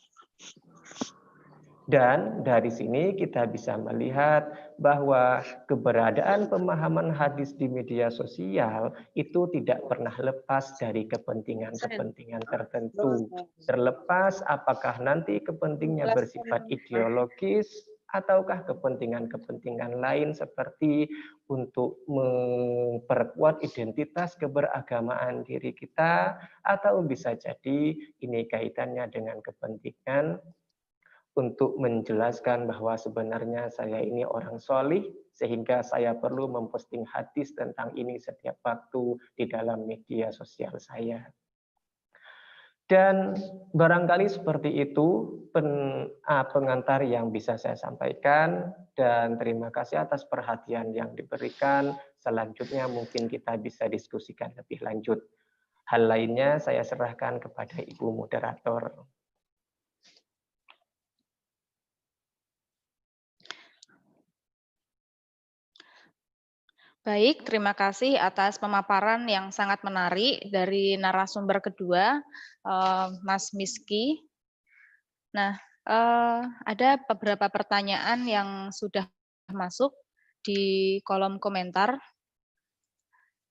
Dan dari sini kita bisa melihat bahwa keberadaan pemahaman hadis di media sosial itu tidak pernah lepas dari kepentingan-kepentingan tertentu. Terlepas apakah nanti kepentingannya bersifat ideologis ataukah kepentingan-kepentingan lain seperti untuk memperkuat identitas keberagamaan diri kita, atau bisa jadi ini kaitannya dengan kepentingan untuk menjelaskan bahwa sebenarnya saya ini orang solih, sehingga saya perlu memposting hadis tentang ini setiap waktu di dalam media sosial saya. Dan barangkali seperti itu pengantar yang bisa saya sampaikan, dan terima kasih atas perhatian yang diberikan. Selanjutnya mungkin kita bisa diskusikan lebih lanjut. Hal lainnya saya serahkan kepada Ibu Moderator. Baik, terima kasih atas pemaparan yang sangat menarik dari narasumber kedua, Mas Miski. Nah, ada beberapa pertanyaan yang sudah masuk di kolom komentar.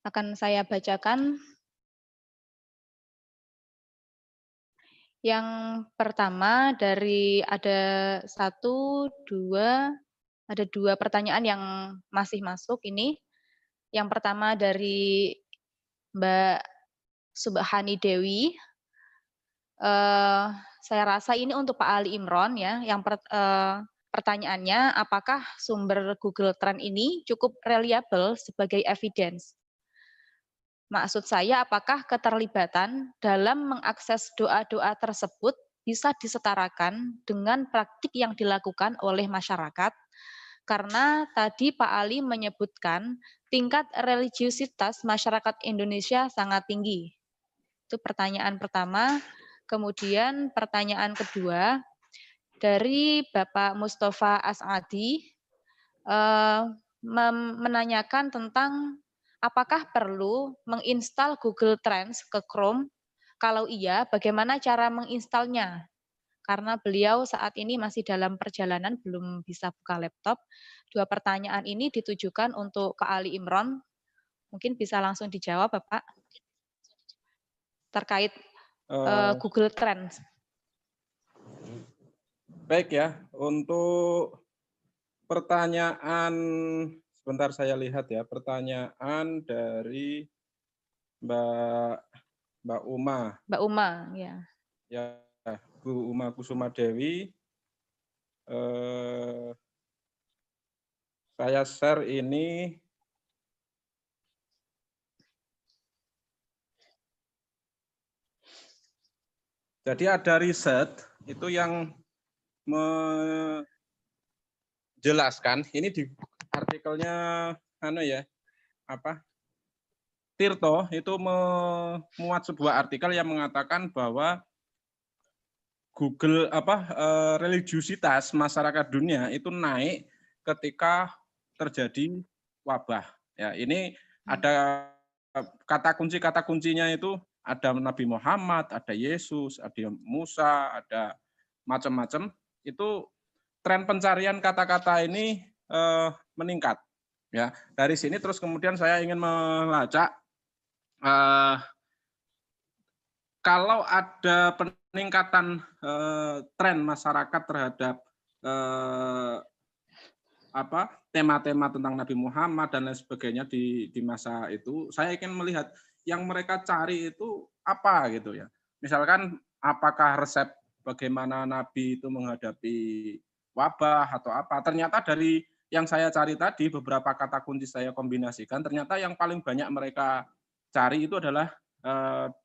Akan saya bacakan. Yang pertama dari ada dua pertanyaan yang masih masuk ini. Yang pertama dari Mbak Subhani Dewi. Saya rasa ini untuk Pak Ali Imron ya. Yang pertanyaannya, apakah sumber Google Trend ini cukup reliable sebagai evidence? Maksud saya, apakah keterlibatan dalam mengakses doa-doa tersebut bisa disetarakan dengan praktik yang dilakukan oleh masyarakat? Karena tadi Pak Ali menyebutkan tingkat religiusitas masyarakat Indonesia sangat tinggi. Itu pertanyaan pertama. Kemudian pertanyaan kedua dari Bapak Mustafa As'adi menanyakan tentang apakah perlu menginstal Google Trends ke Chrome? Kalau iya, bagaimana cara menginstalnya? Karena beliau saat ini masih dalam perjalanan, belum bisa buka laptop. Dua pertanyaan ini ditujukan untuk Kak Ali Imron. Mungkin bisa langsung dijawab, Bapak, terkait Google Trends. Baik ya, untuk pertanyaan, sebentar saya lihat ya, pertanyaan dari Mbak Uma. Mbak Uma, ya. Ya, Bu Uma Kusuma Dewi. Saya share ini Jadi ada riset itu yang menjelaskan, ini di artikelnya Tirto itu memuat sebuah artikel yang mengatakan bahwa religiusitas masyarakat dunia itu naik ketika terjadi wabah. Ya, ini ada kata kuncinya itu ada Nabi Muhammad, ada Yesus, ada Musa, ada macam-macam. Itu tren pencarian kata-kata ini meningkat. Ya, dari sini terus kemudian saya ingin melacak kalau ada peningkatan tren masyarakat terhadap tema-tema tentang Nabi Muhammad dan lain sebagainya di masa itu, saya ingin melihat yang mereka cari itu apa gitu ya. Misalkan apakah resep bagaimana Nabi itu menghadapi wabah atau apa. Ternyata dari yang saya cari tadi, beberapa kata kunci saya kombinasikan, ternyata yang paling banyak mereka cari itu adalah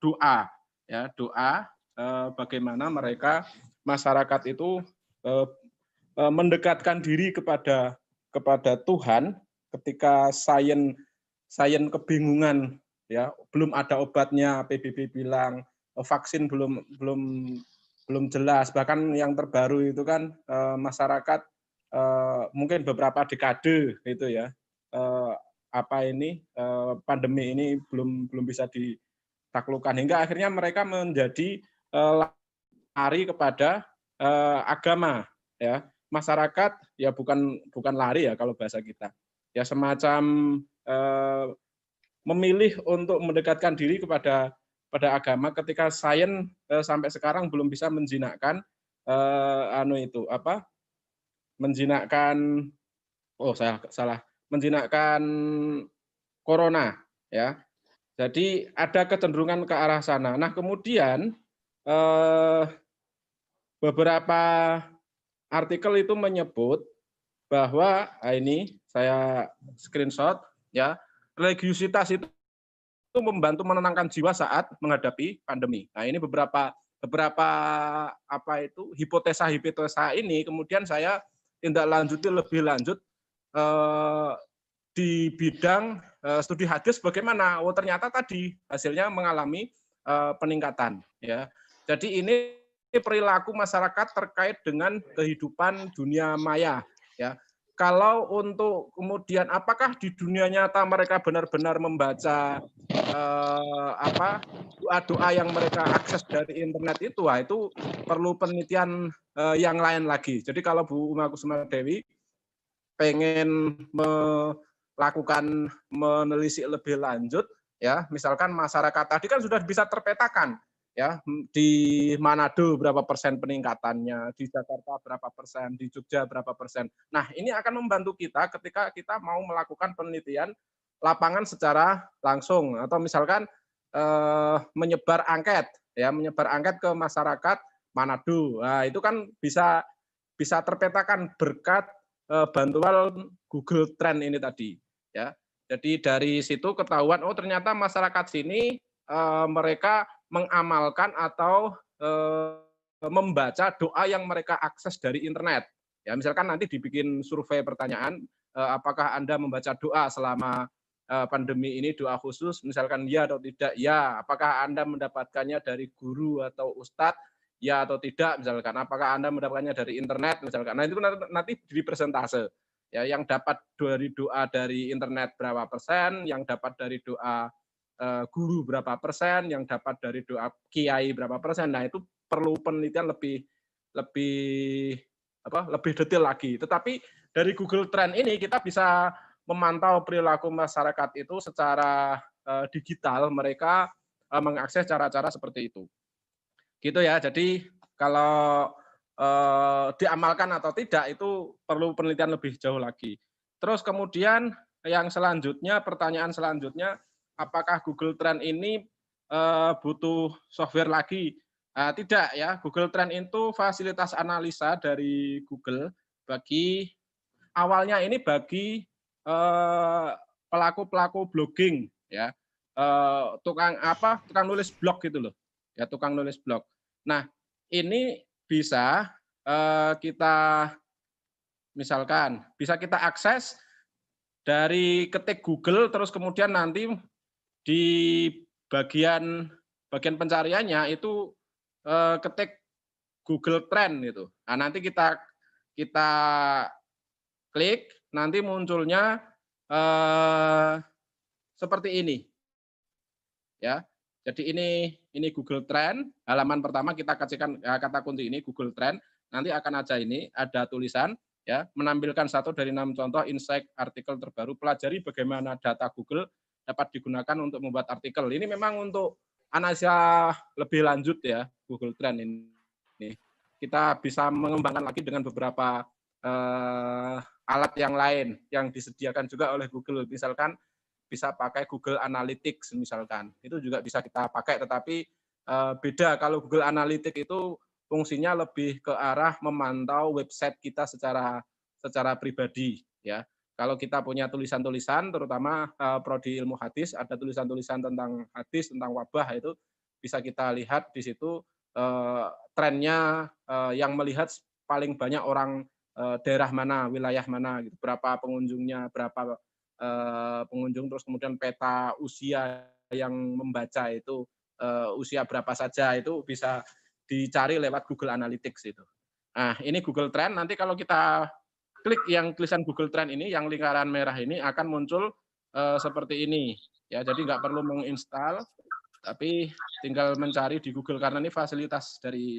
doa. Ya, doa bagaimana mereka masyarakat itu mendekatkan diri kepada Tuhan ketika sains kebingungan, ya, belum ada obatnya, PBB bilang vaksin belum jelas, bahkan yang terbaru itu kan masyarakat mungkin beberapa dekade itu ya, pandemi ini belum bisa ditaklukkan, hingga akhirnya mereka menjadi lari kepada agama, ya. Masyarakat ya bukan lari ya kalau bahasa kita, ya semacam memilih untuk mendekatkan diri kepada agama ketika sains sampai sekarang belum bisa menjinakkan menjinakkan corona, ya. Jadi ada kecenderungan ke arah sana. Nah, kemudian beberapa artikel itu menyebut bahwa ini saya screenshot, ya, religiusitas itu membantu menenangkan jiwa saat menghadapi pandemi. Nah, ini beberapa hipotesa ini kemudian saya tindak lanjuti lebih lanjut di bidang studi hadis, bagaimana ternyata tadi hasilnya mengalami peningkatan, ya. Jadi ini perilaku masyarakat terkait dengan kehidupan dunia maya, ya. Kalau untuk kemudian apakah di dunia nyata mereka benar-benar membaca doa-doa yang mereka akses dari internet itu, itu perlu penelitian yang lain lagi. Jadi kalau Bu Uma Kusuma Dewi pengen melakukan menelisik lebih lanjut, ya, misalkan masyarakat tadi kan sudah bisa terpetakan, ya, di Manado berapa persen peningkatannya, di Jakarta berapa persen, di Jogja berapa persen. Nah, ini akan membantu kita ketika kita mau melakukan penelitian lapangan secara langsung, atau misalkan menyebar angket ke masyarakat Manado. Nah, itu kan bisa terpetakan berkat bantuan Google Trend ini tadi, ya. Jadi dari situ ketahuan, oh ternyata masyarakat sini mereka mengamalkan atau membaca doa yang mereka akses dari internet. Ya, misalkan nanti dibikin survei pertanyaan, apakah Anda membaca doa selama pandemi ini, doa khusus, misalkan ya atau tidak, ya. Apakah Anda mendapatkannya dari guru atau ustadz, ya atau tidak, misalkan. Apakah Anda mendapatkannya dari internet, misalkan. Nah, itu nanti di persentase. Ya, yang dapat dari doa dari internet berapa persen, yang dapat dari doa guru berapa persen, yang dapat dari doa kiai berapa persen. Nah, itu perlu penelitian lebih detail lagi. Tetapi dari Google Trend ini kita bisa memantau perilaku masyarakat itu secara digital, mereka mengakses cara-cara seperti itu. Gitu ya. Jadi kalau diamalkan atau tidak itu perlu penelitian lebih jauh lagi. Terus kemudian yang selanjutnya, pertanyaan selanjutnya, apakah Google Trend ini butuh software lagi? Tidak ya, Google Trend itu fasilitas analisa dari Google bagi awalnya ini bagi pelaku blogging, ya, tukang nulis blog gitu loh, ya, tukang nulis blog. Nah, ini bisa kita misalkan bisa kita akses dari ketik Google, terus kemudian nanti di bagian pencariannya itu ketik Google Trend gitu. Nah, nanti kita klik, nanti munculnya seperti ini, ya. Jadi ini Google Trend. Halaman pertama kita kasihkan kata kunci ini Google Trend. Nanti akan ada tulisan, ya, menampilkan 1 dari 6 contoh insight artikel terbaru. Pelajari bagaimana data Google dapat digunakan untuk membuat artikel. Ini memang untuk analisa lebih lanjut ya, Google Trend ini. Kita bisa mengembangkan lagi dengan beberapa alat yang lain yang disediakan juga oleh Google. Misalkan bisa pakai Google Analytics misalkan. Itu juga bisa kita pakai, tetapi beda kalau Google Analytics itu fungsinya lebih ke arah memantau website kita secara pribadi, ya. Kalau kita punya tulisan-tulisan, terutama prodi ilmu hadis, ada tulisan-tulisan tentang hadis, tentang wabah, itu bisa kita lihat di situ trennya, yang melihat paling banyak orang daerah mana, wilayah mana, gitu. Berapa pengunjungnya, berapa pengunjung, terus kemudian peta usia yang membaca itu usia berapa saja, itu bisa dicari lewat Google Analytics itu. Nah, ini Google Trend. Nanti kalau kita klik yang tulisan Google Trend ini, yang lingkaran merah ini akan muncul seperti ini. Ya, jadi nggak perlu menginstal, tapi tinggal mencari di Google karena ini fasilitas dari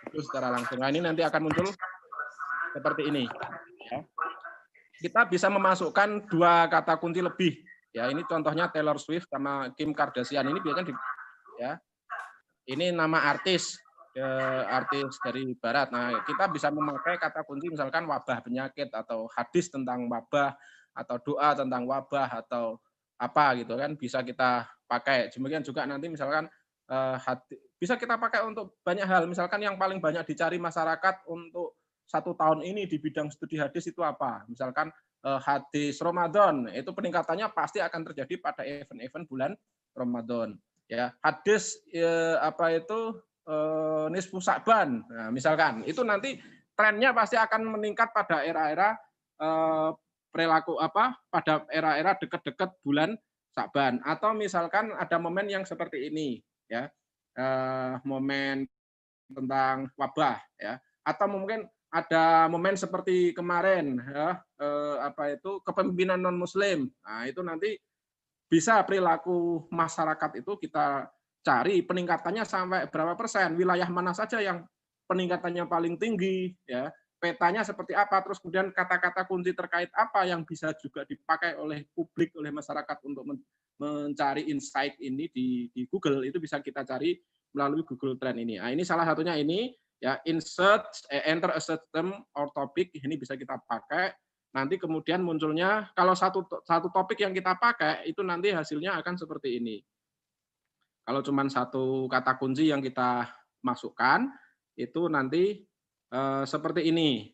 itu secara langsung. Nah, ini nanti akan muncul seperti ini. Ya. Kita bisa memasukkan 2 kata kunci lebih. Ya, ini contohnya Taylor Swift sama Kim Kardashian. Ini biasanya ya. Ini nama artis dari barat. Nah, kita bisa memakai kata kunci misalkan wabah penyakit atau hadis tentang wabah atau doa tentang wabah atau apa gitu kan, bisa kita pakai. Demikian juga nanti misalkan bisa kita pakai untuk banyak hal. Misalkan yang paling banyak dicari masyarakat untuk 1 tahun ini di bidang studi hadis itu apa? Misalkan hadis Ramadan, itu peningkatannya pasti akan terjadi pada event-event bulan Ramadan. Ya, hadis nisfu Sa'ban. Nah, misalkan itu nanti trennya pasti akan meningkat pada era-era pada era-era dekat-dekat bulan Sa'ban, atau misalkan ada momen yang seperti ini, ya. Momen tentang wabah, ya, atau mungkin ada momen seperti kemarin, ya, kepemimpinan non Muslim. Nah, itu nanti bisa perilaku masyarakat itu kita cari peningkatannya sampai berapa persen, wilayah mana saja yang peningkatannya paling tinggi, ya, petanya seperti apa, terus kemudian kata-kata kunci terkait apa yang bisa juga dipakai oleh publik, oleh masyarakat untuk mencari insight ini di Google, itu bisa kita cari melalui Google Trend ini. Nah, ini salah satunya ini, ya, enter a system or topic, ini bisa kita pakai. Nanti kemudian munculnya, kalau satu topik yang kita pakai, itu nanti hasilnya akan seperti ini. Kalau cuma 1 kata kunci yang kita masukkan, itu nanti seperti ini.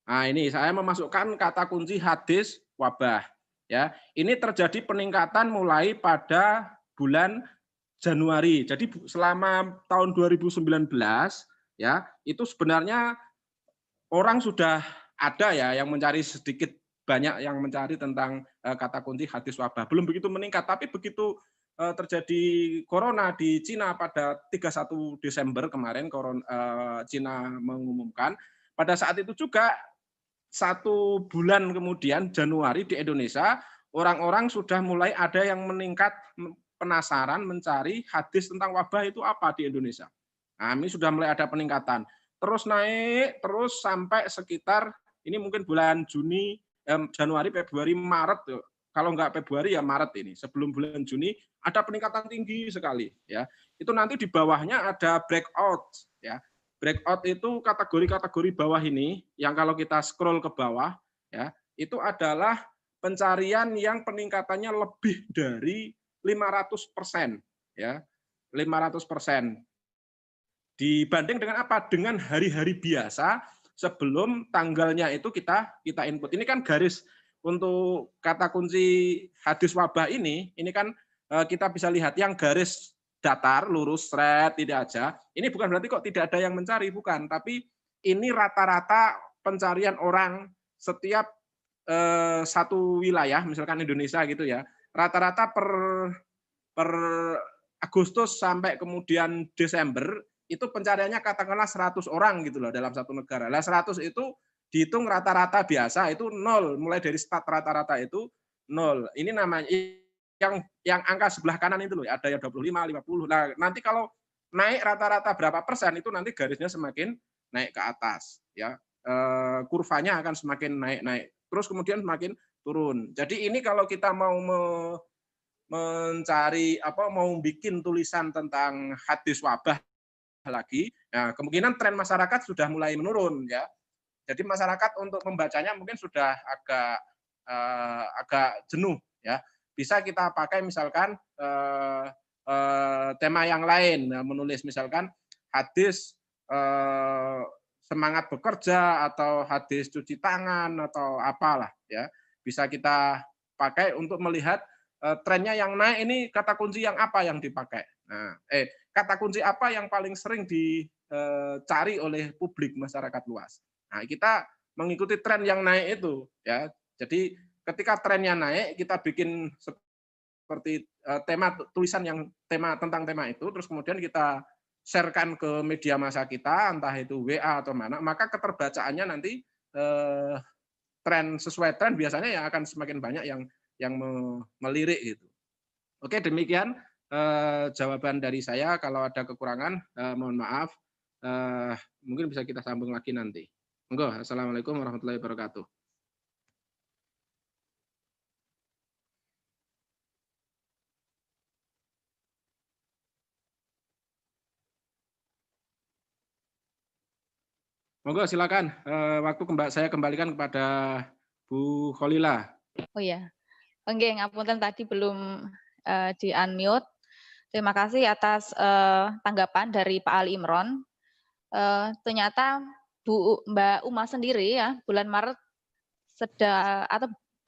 Nah, ini saya memasukkan kata kunci hadis wabah. Ya, ini terjadi peningkatan mulai pada bulan Januari. Jadi selama tahun 2019, ya, itu sebenarnya orang sudah ada ya yang mencari sedikit banyak yang mencari tentang kata kunci hadis wabah. Belum begitu meningkat, tapi begitu terjadi corona di Cina pada 31 Desember kemarin, Cina mengumumkan, pada saat itu juga 1 bulan kemudian Januari di Indonesia, orang-orang sudah mulai ada yang meningkat penasaran mencari hadis tentang wabah itu apa di Indonesia. Nah, ini sudah mulai ada peningkatan. Terus naik, terus sampai sekitar, ini mungkin bulan Januari, Februari, Maret. Kalau nggak Februari ya Maret ini. Sebelum bulan Juni ada peningkatan tinggi sekali. Ya, itu nanti di bawahnya ada breakout. Ya, breakout itu kategori-kategori bawah ini, yang kalau kita scroll ke bawah, ya, itu adalah pencarian yang peningkatannya lebih dari 500%. Ya, 500%. Dibanding dengan apa? Dengan hari-hari biasa sebelum tanggalnya itu kita input. Ini kan garis untuk kata kunci hadis wabah ini kan kita bisa lihat yang garis datar, lurus, seret, tidak aja. Ini bukan berarti kok tidak ada yang mencari, bukan. Tapi ini rata-rata pencarian orang setiap satu wilayah, misalkan Indonesia gitu ya, rata-rata per Agustus sampai kemudian Desember itu pencariannya katakanlah 100 orang gitu loh dalam satu negara. Lah 100 itu dihitung rata-rata biasa itu 0, mulai dari start rata-rata itu 0. Ini namanya yang angka sebelah kanan itu loh, ada yang 25, 50. Nah, nanti kalau naik rata-rata berapa persen itu nanti garisnya semakin naik ke atas ya. Kurvanya akan semakin naik-naik. Terus kemudian semakin turun. Jadi ini kalau kita mau mencari mau bikin tulisan tentang hadis wabah lagi, nah kemungkinan tren masyarakat sudah mulai menurun ya. Jadi masyarakat untuk membacanya mungkin sudah agak jenuh ya. Bisa kita pakai misalkan tema yang lain, menulis misalkan hadis semangat bekerja atau hadis cuci tangan atau apalah ya. Bisa kita pakai untuk melihat trennya yang naik ini kata kunci yang apa yang dipakai. Nah, kata kunci apa yang paling sering dicari oleh publik masyarakat luas. Nah, kita mengikuti tren yang naik itu ya. Jadi ketika trennya naik, kita bikin seperti tema tulisan yang tentang tema itu, terus kemudian kita sharekan ke media massa kita, entah itu WA atau mana, maka keterbacaannya nanti sesuai tren biasanya yang akan semakin banyak yang melirik gitu. Oke, demikian jawaban dari saya. Kalau ada kekurangan, mohon maaf. Mungkin bisa kita sambung lagi nanti. Monggo. Assalamualaikum warahmatullahi wabarakatuh. Monggo silakan. Waktu saya kembalikan kepada Bu Kholila. Oh ya, enggak, ngapunten tadi belum di unmute. Terima kasih atas tanggapan dari Pak Ali Imron. Ternyata Mbak Uma sendiri ya bulan Maret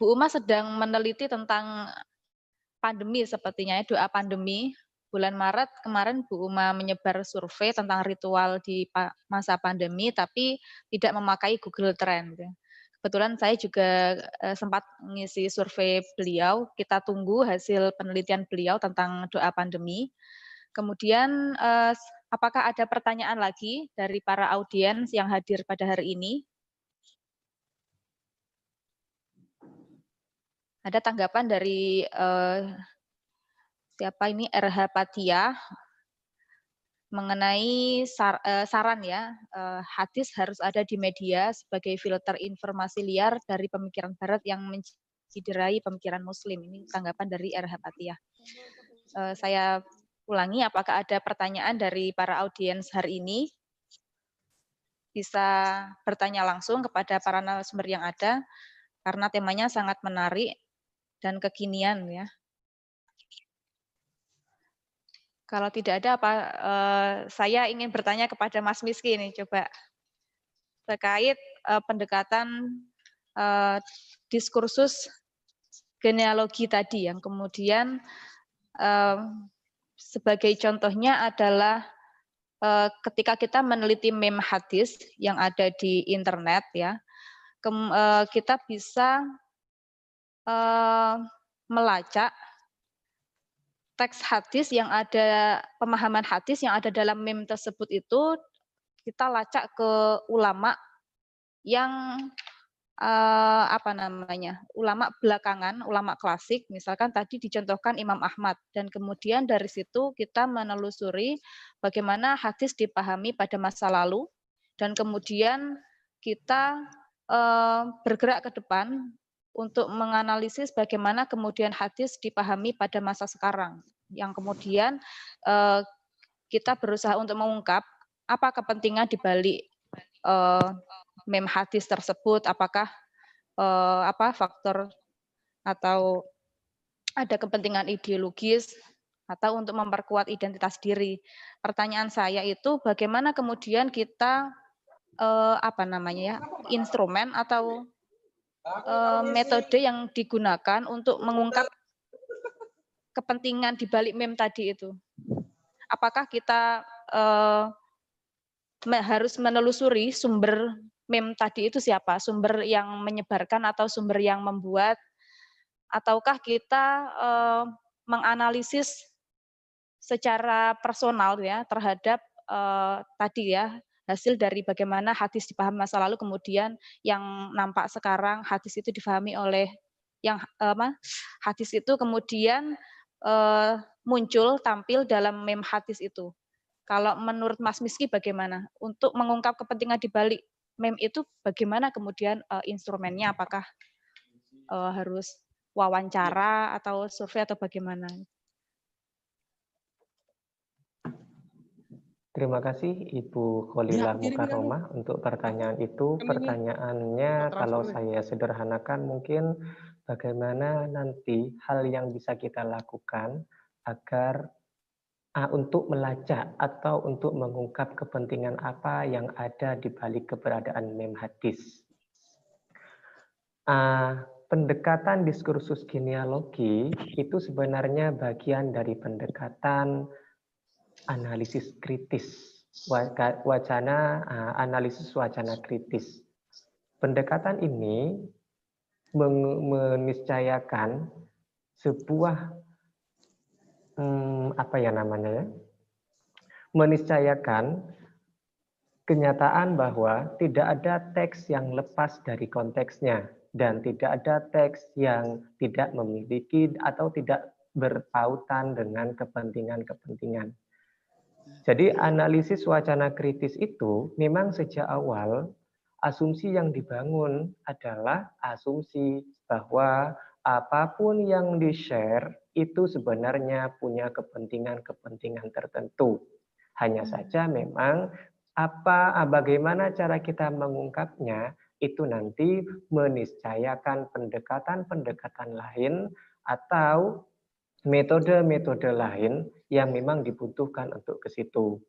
Bu Uma sedang meneliti tentang pandemi sepertinya ya, doa pandemi. Bulan Maret kemarin Bu Uma menyebar survei tentang ritual di masa pandemi tapi tidak memakai Google Trend. Kebetulan saya juga sempat mengisi survei beliau. Kita tunggu hasil penelitian beliau tentang doa pandemi. Kemudian apakah ada pertanyaan lagi dari para audiens yang hadir pada hari ini? Ada tanggapan dari siapa ini, RH Patia, mengenai saran ya, hadis harus ada di media sebagai filter informasi liar dari pemikiran barat yang menciderai pemikiran muslim. Ini tanggapan dari RH Patia. Saya ulangi, apakah ada pertanyaan dari para audiens hari ini? Bisa bertanya langsung kepada para narasumber yang ada, karena temanya sangat menarik dan kekinian ya. Kalau tidak ada saya ingin bertanya kepada Mas Miski ini, coba terkait pendekatan diskursus genealogi tadi yang kemudian sebagai contohnya adalah ketika kita meneliti meme hadis yang ada di internet ya, kita bisa melacak teks hadis yang ada, pemahaman hadis yang ada dalam meme tersebut itu kita lacak ke ulama yang ulama belakangan, ulama klasik, misalkan tadi dicontohkan Imam Ahmad, dan kemudian dari situ kita menelusuri bagaimana hadis dipahami pada masa lalu, dan kemudian kita bergerak ke depan untuk menganalisis bagaimana kemudian hadis dipahami pada masa sekarang, yang kemudian kita berusaha untuk mengungkap apa kepentingan di balik meme hadis tersebut, apakah faktor atau ada kepentingan ideologis atau untuk memperkuat identitas diri. Pertanyaan saya itu bagaimana kemudian kita instrumen atau metode yang digunakan untuk mengungkap kepentingan di balik meme tadi itu. apakah kita harus menelusuri sumber meme tadi itu siapa, sumber yang menyebarkan atau sumber yang membuat, ataukah kita menganalisis secara personal ya terhadap tadi ya hasil dari bagaimana hadis dipahami masa lalu, kemudian yang nampak sekarang hadis itu difahami oleh yang hadis itu kemudian muncul tampil dalam meme hadis itu. Kalau menurut Mas Miski bagaimana untuk mengungkap kepentingan di balik meme itu, bagaimana kemudian instrumennya, apakah harus wawancara atau survei atau bagaimana? Terima kasih Ibu Kholilah Mukarromah untuk pertanyaan itu. Pertanyaannya kalau saya sederhanakan mungkin bagaimana nanti hal yang bisa kita lakukan agar untuk melacak atau untuk mengungkap kepentingan apa yang ada di balik keberadaan meme hadis. Pendekatan diskursus genealogi itu sebenarnya bagian dari pendekatan analisis kritis, analisis wacana kritis. Pendekatan ini meniscayakan sebuah meniscayakan kenyataan bahwa tidak ada teks yang lepas dari konteksnya dan tidak ada teks yang tidak memiliki atau tidak berpautan dengan kepentingan-kepentingan. Jadi analisis wacana kritis itu memang sejak awal asumsi yang dibangun adalah asumsi bahwa apapun yang di-share itu sebenarnya punya kepentingan-kepentingan tertentu. Hanya saja memang bagaimana cara kita mengungkapnya itu nanti meniscayakan pendekatan-pendekatan lain atau metode-metode lain yang memang dibutuhkan untuk ke situ.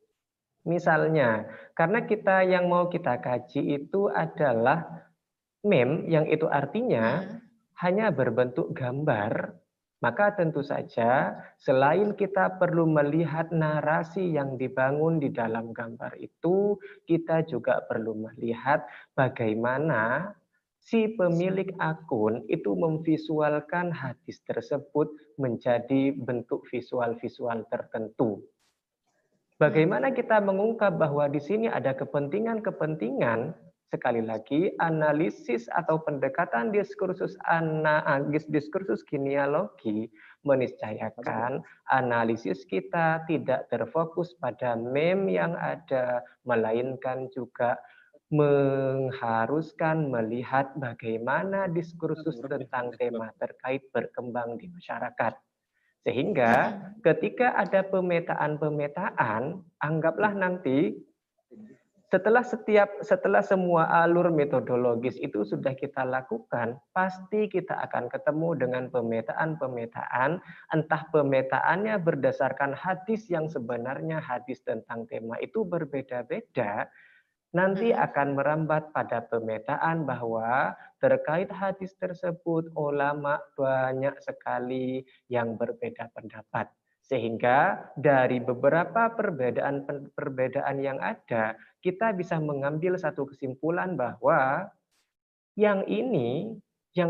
Misalnya, karena yang mau kita kaji itu adalah meme yang itu artinya hanya berbentuk gambar, maka tentu saja selain kita perlu melihat narasi yang dibangun di dalam gambar itu, kita juga perlu melihat bagaimana si pemilik akun itu memvisualkan hadis tersebut menjadi bentuk visual-visual tertentu. Bagaimana kita mengungkap bahwa di sini ada kepentingan-kepentingan, sekali lagi analisis atau pendekatan diskursus genealogi meniscayakan analisis kita tidak terfokus pada meme yang ada, melainkan juga mengharuskan melihat bagaimana diskursus tentang tema terkait berkembang di masyarakat. Sehingga ketika ada pemetaan-pemetaan, anggaplah nanti setelah semua alur metodologis itu sudah kita lakukan, pasti kita akan ketemu dengan pemetaan-pemetaan, entah pemetaannya berdasarkan hadis yang sebenarnya hadis tentang tema itu berbeda-beda, nanti akan merambat pada pemetaan bahwa terkait hadis tersebut ulama banyak sekali yang berbeda pendapat. Sehingga dari beberapa perbedaan yang ada, kita bisa mengambil satu kesimpulan bahwa yang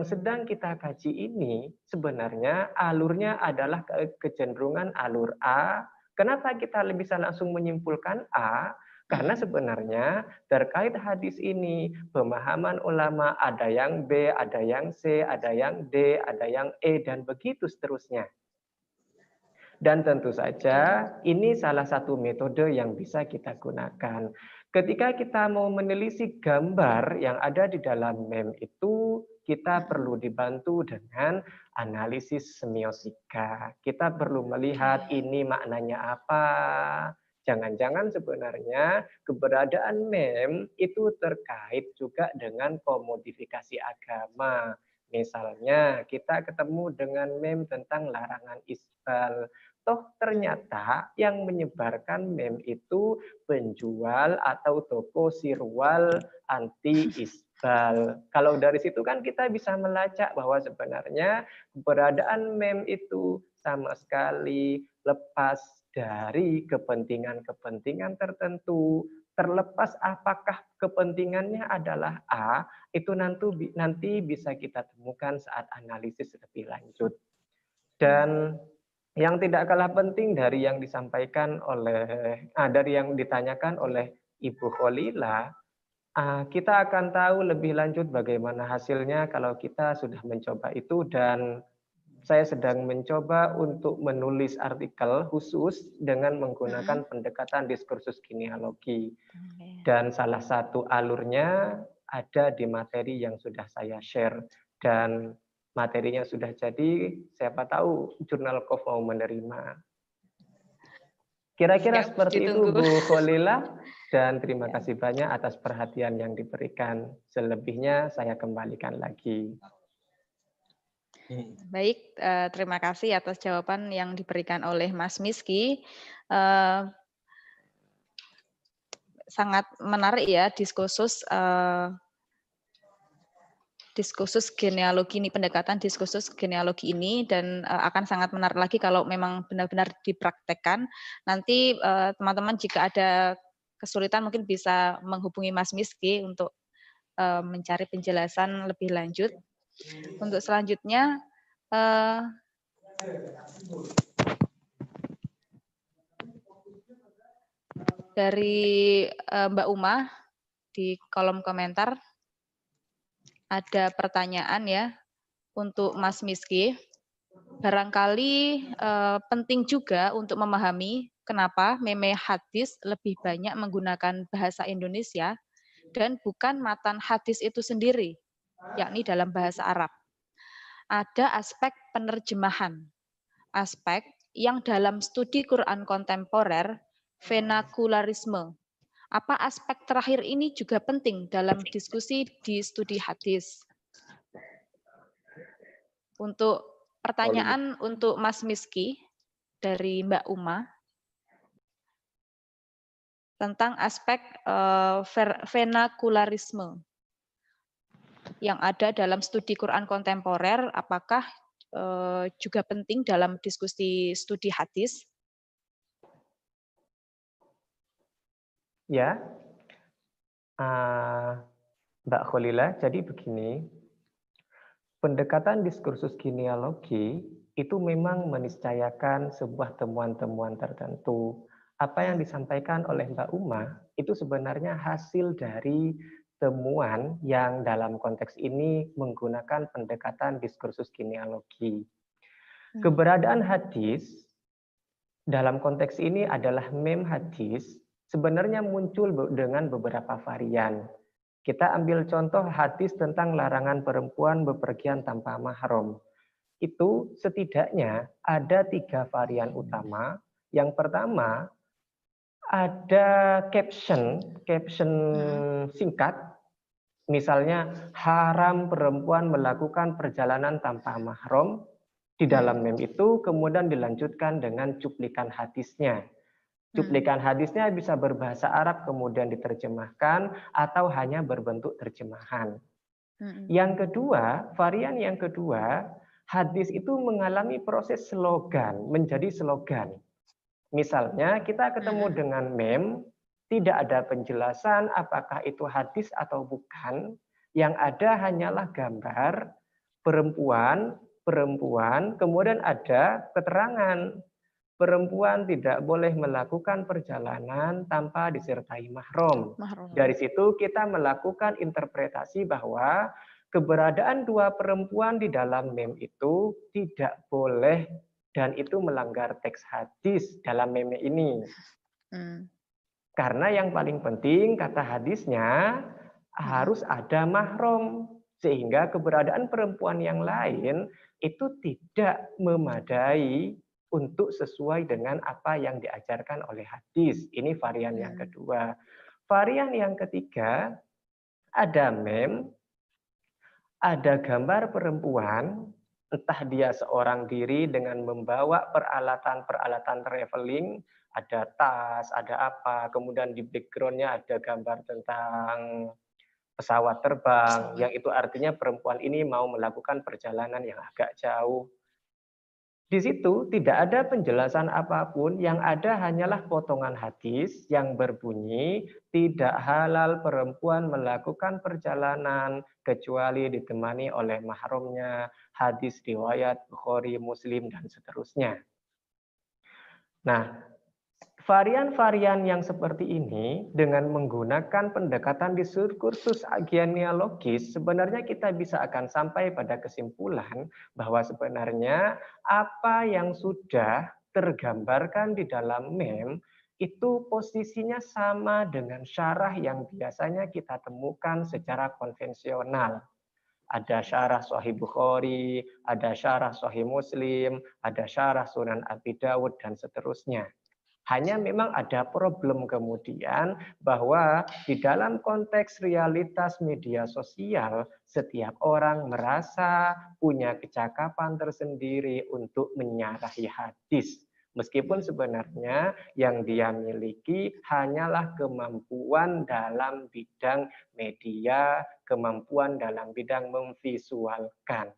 sedang kita kaji ini sebenarnya alurnya adalah kecenderungan alur A. Kenapa kita bisa langsung menyimpulkan A? Karena sebenarnya terkait hadis ini pemahaman ulama ada yang B, ada yang C, ada yang D, ada yang E, dan begitu seterusnya. Dan tentu saja ini salah satu metode yang bisa kita gunakan. Ketika kita mau menelisik gambar yang ada di dalam meme itu, kita perlu dibantu dengan analisis semiotika. Kita perlu melihat ini maknanya apa. Jangan-jangan sebenarnya keberadaan meme itu terkait juga dengan komodifikasi agama. Misalnya kita ketemu dengan meme tentang larangan isbal. Toh ternyata yang menyebarkan meme itu penjual atau toko sirwal anti isbal. bebal. Kalau dari situ kan kita bisa melacak bahwa sebenarnya keberadaan mem itu sama sekali lepas dari kepentingan-kepentingan tertentu. Terlepas apakah kepentingannya adalah A, itu nanti bisa kita temukan saat analisis lebih lanjut. Dan yang tidak kalah penting dari yang disampaikan dari yang ditanyakan oleh Ibu Kholila, kita akan tahu lebih lanjut bagaimana hasilnya kalau kita sudah mencoba itu, dan saya sedang mencoba untuk menulis artikel khusus dengan menggunakan pendekatan diskursus genealogi. Dan salah satu alurnya ada di materi yang sudah saya share. Dan materinya sudah jadi, siapa tahu Jurnal Kof mau menerima. Kira-kira Siap, seperti itu ditunggu. Bu Kholila, dan terima kasih banyak atas perhatian yang diberikan. Selebihnya saya kembalikan lagi. Baik, terima kasih atas jawaban yang diberikan oleh Mas Miski. Sangat menarik ya diskursus genealogi ini, pendekatan diskursus genealogi ini, dan akan sangat menarik lagi kalau memang benar-benar dipraktekkan. Nanti teman-teman jika ada kesulitan mungkin bisa menghubungi Mas Miski untuk mencari penjelasan lebih lanjut. Untuk selanjutnya dari Mbak Uma di kolom komentar ada pertanyaan ya untuk Mas Miski. Barangkali penting juga untuk memahami kenapa meme hadis lebih banyak menggunakan bahasa Indonesia dan bukan matan hadis itu sendiri, yakni dalam bahasa Arab. Ada aspek penerjemahan, aspek yang dalam studi Quran kontemporer, vernakularisme. Apa aspek terakhir ini juga penting dalam diskusi di studi hadis? Untuk pertanyaan untuk Mas Miski dari Mbak Uma tentang aspek vernakularisme yang ada dalam studi Quran kontemporer, apakah juga penting dalam diskusi studi hadis? Ya, Mbak Kholila, jadi begini, pendekatan diskursus genealogi itu memang meniscayakan sebuah temuan-temuan tertentu. Apa yang disampaikan oleh Mbak Uma itu sebenarnya hasil dari temuan yang dalam konteks ini menggunakan pendekatan diskursus genealogi. Keberadaan hadis dalam konteks ini adalah mem hadis sebenarnya muncul dengan beberapa varian. Kita ambil contoh hadis tentang larangan perempuan bepergian tanpa mahram. Itu setidaknya ada 3 varian utama. Yang pertama, ada caption singkat, misalnya haram perempuan melakukan perjalanan tanpa mahram. Di dalam mem itu kemudian dilanjutkan dengan cuplikan hadisnya. Cuplikan hadisnya bisa berbahasa Arab kemudian diterjemahkan atau hanya berbentuk terjemahan. Yang kedua, varian yang kedua, hadis itu mengalami proses slogan, menjadi slogan. Misalnya kita ketemu dengan mem, tidak ada penjelasan apakah itu hadis atau bukan, yang ada hanyalah gambar perempuan, kemudian ada keterangan perempuan tidak boleh melakukan perjalanan tanpa disertai mahram. Dari situ kita melakukan interpretasi bahwa keberadaan 2 perempuan di dalam mem itu tidak boleh dan itu melanggar teks hadis dalam meme ini. Karena yang paling penting kata hadisnya harus ada mahram, sehingga keberadaan perempuan yang lain itu tidak memadai untuk sesuai dengan apa yang diajarkan oleh hadis. Ini varian yang kedua. Varian yang ketiga, ada mem, ada gambar perempuan, entah dia seorang diri dengan membawa peralatan traveling, ada tas, ada apa, kemudian di background-nya ada gambar tentang pesawat terbang, yang itu artinya perempuan ini mau melakukan perjalanan yang agak jauh. Di situ tidak ada penjelasan apapun, yang ada hanyalah potongan hadis yang berbunyi tidak halal perempuan melakukan perjalanan kecuali ditemani oleh mahramnya, hadis riwayat Bukhari, Muslim, dan seterusnya. Nah, varian-varian yang seperti ini dengan menggunakan pendekatan diskursus genealogis, sebenarnya kita bisa akan sampai pada kesimpulan bahwa sebenarnya apa yang sudah tergambarkan di dalam meme itu posisinya sama dengan syarah yang biasanya kita temukan secara konvensional. Ada syarah Sahih Bukhari, ada syarah Sahih Muslim, ada syarah Sunan Abi Dawud, dan seterusnya. Hanya memang ada problem kemudian bahwa di dalam konteks realitas media sosial, setiap orang merasa punya kecakapan tersendiri untuk menyarahi hadis. Meskipun sebenarnya yang dia miliki hanyalah kemampuan dalam bidang media, kemampuan dalam bidang memvisualkan.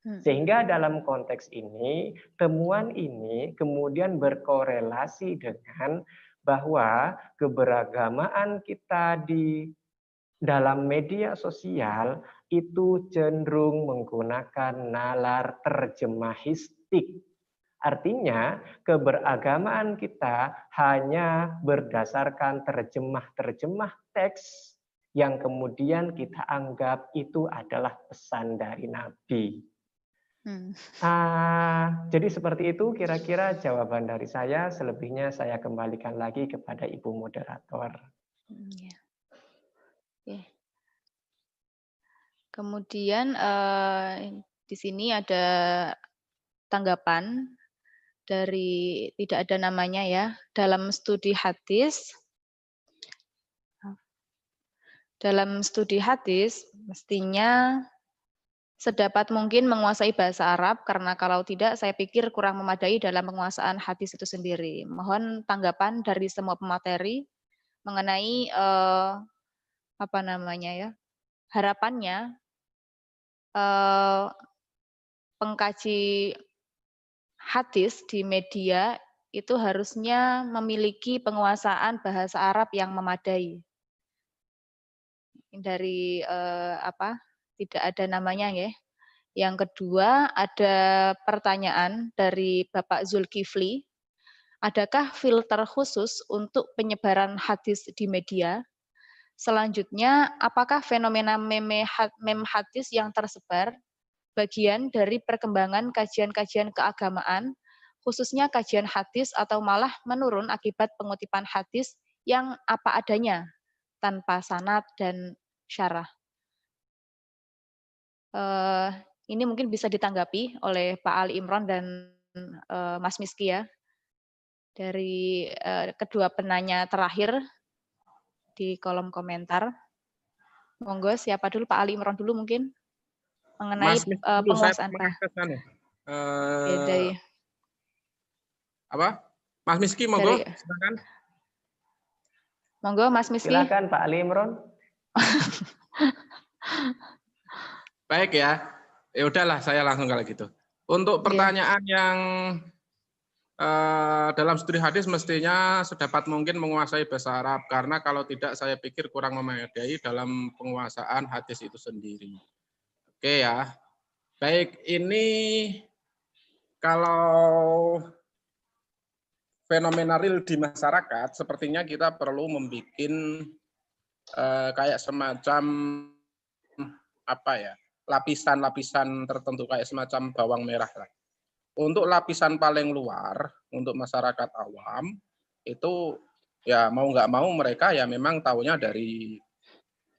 Sehingga dalam konteks ini, temuan ini kemudian berkorelasi dengan bahwa keberagamaan kita di dalam media sosial itu cenderung menggunakan nalar terjemahistik. Artinya, keberagamaan kita hanya berdasarkan terjemah-terjemah teks yang kemudian kita anggap itu adalah pesan dari Nabi. Jadi seperti itu kira-kira jawaban dari saya. Selebihnya saya kembalikan lagi kepada Ibu moderator. Kemudian di sini ada tanggapan dari tidak ada namanya ya. Dalam studi hadis mestinya sedapat mungkin menguasai bahasa Arab, karena kalau tidak saya pikir kurang memadai dalam penguasaan hadis itu sendiri. Mohon tanggapan dari semua pemateri mengenai harapannya pengkaji hadis di media itu harusnya memiliki penguasaan bahasa Arab yang memadai. Dari tidak ada namanya ya. Yang kedua, ada pertanyaan dari Bapak Zulkifli. Adakah filter khusus untuk penyebaran hadis di media? Selanjutnya, apakah fenomena meme hadis yang tersebar bagian dari perkembangan kajian-kajian keagamaan, khususnya kajian hadis, atau malah menurun akibat pengutipan hadis yang apa adanya, tanpa sanad dan syarah? Ini mungkin bisa ditanggapi oleh Pak Ali Imron dan Mas Miski ya. Dari kedua penanya terakhir di kolom komentar. Monggo, siapa dulu? Pak Ali Imron dulu mungkin mengenai penguasaan dari Mas Miski, monggo, silakan. Monggo Mas Miski. Silakan Pak Ali Imron. Baik ya. Ya udahlah, saya langsung kalau gitu. Untuk pertanyaan yang dalam studi hadis mestinya sedapat mungkin menguasai bahasa Arab, karena kalau tidak saya pikir kurang memadai dalam penguasaan hadis itu sendiri. Oke ya. Baik, ini kalau fenomena real di masyarakat, sepertinya kita perlu membuat kayak semacam lapisan-lapisan tertentu, kayak semacam bawang merah lah. Untuk lapisan paling luar, untuk masyarakat awam, itu ya mau nggak mau mereka ya memang taunya dari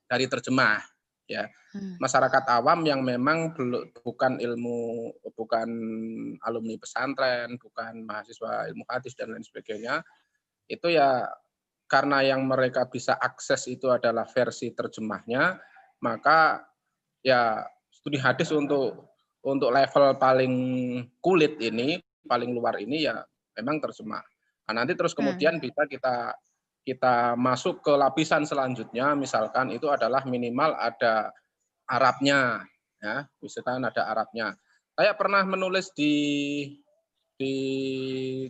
terjemah. Ya, masyarakat awam yang memang bukan alumni pesantren, bukan mahasiswa ilmu hadis dan lain sebagainya, itu ya karena yang mereka bisa akses itu adalah versi terjemahnya, maka ya studi hadis untuk level paling kulit ini, paling luar ini ya memang terjemah. Nah, nanti terus kemudian bisa kita kita masuk ke lapisan selanjutnya, misalkan itu adalah minimal ada Arabnya, ya, misalkan ada Arabnya. Saya pernah menulis di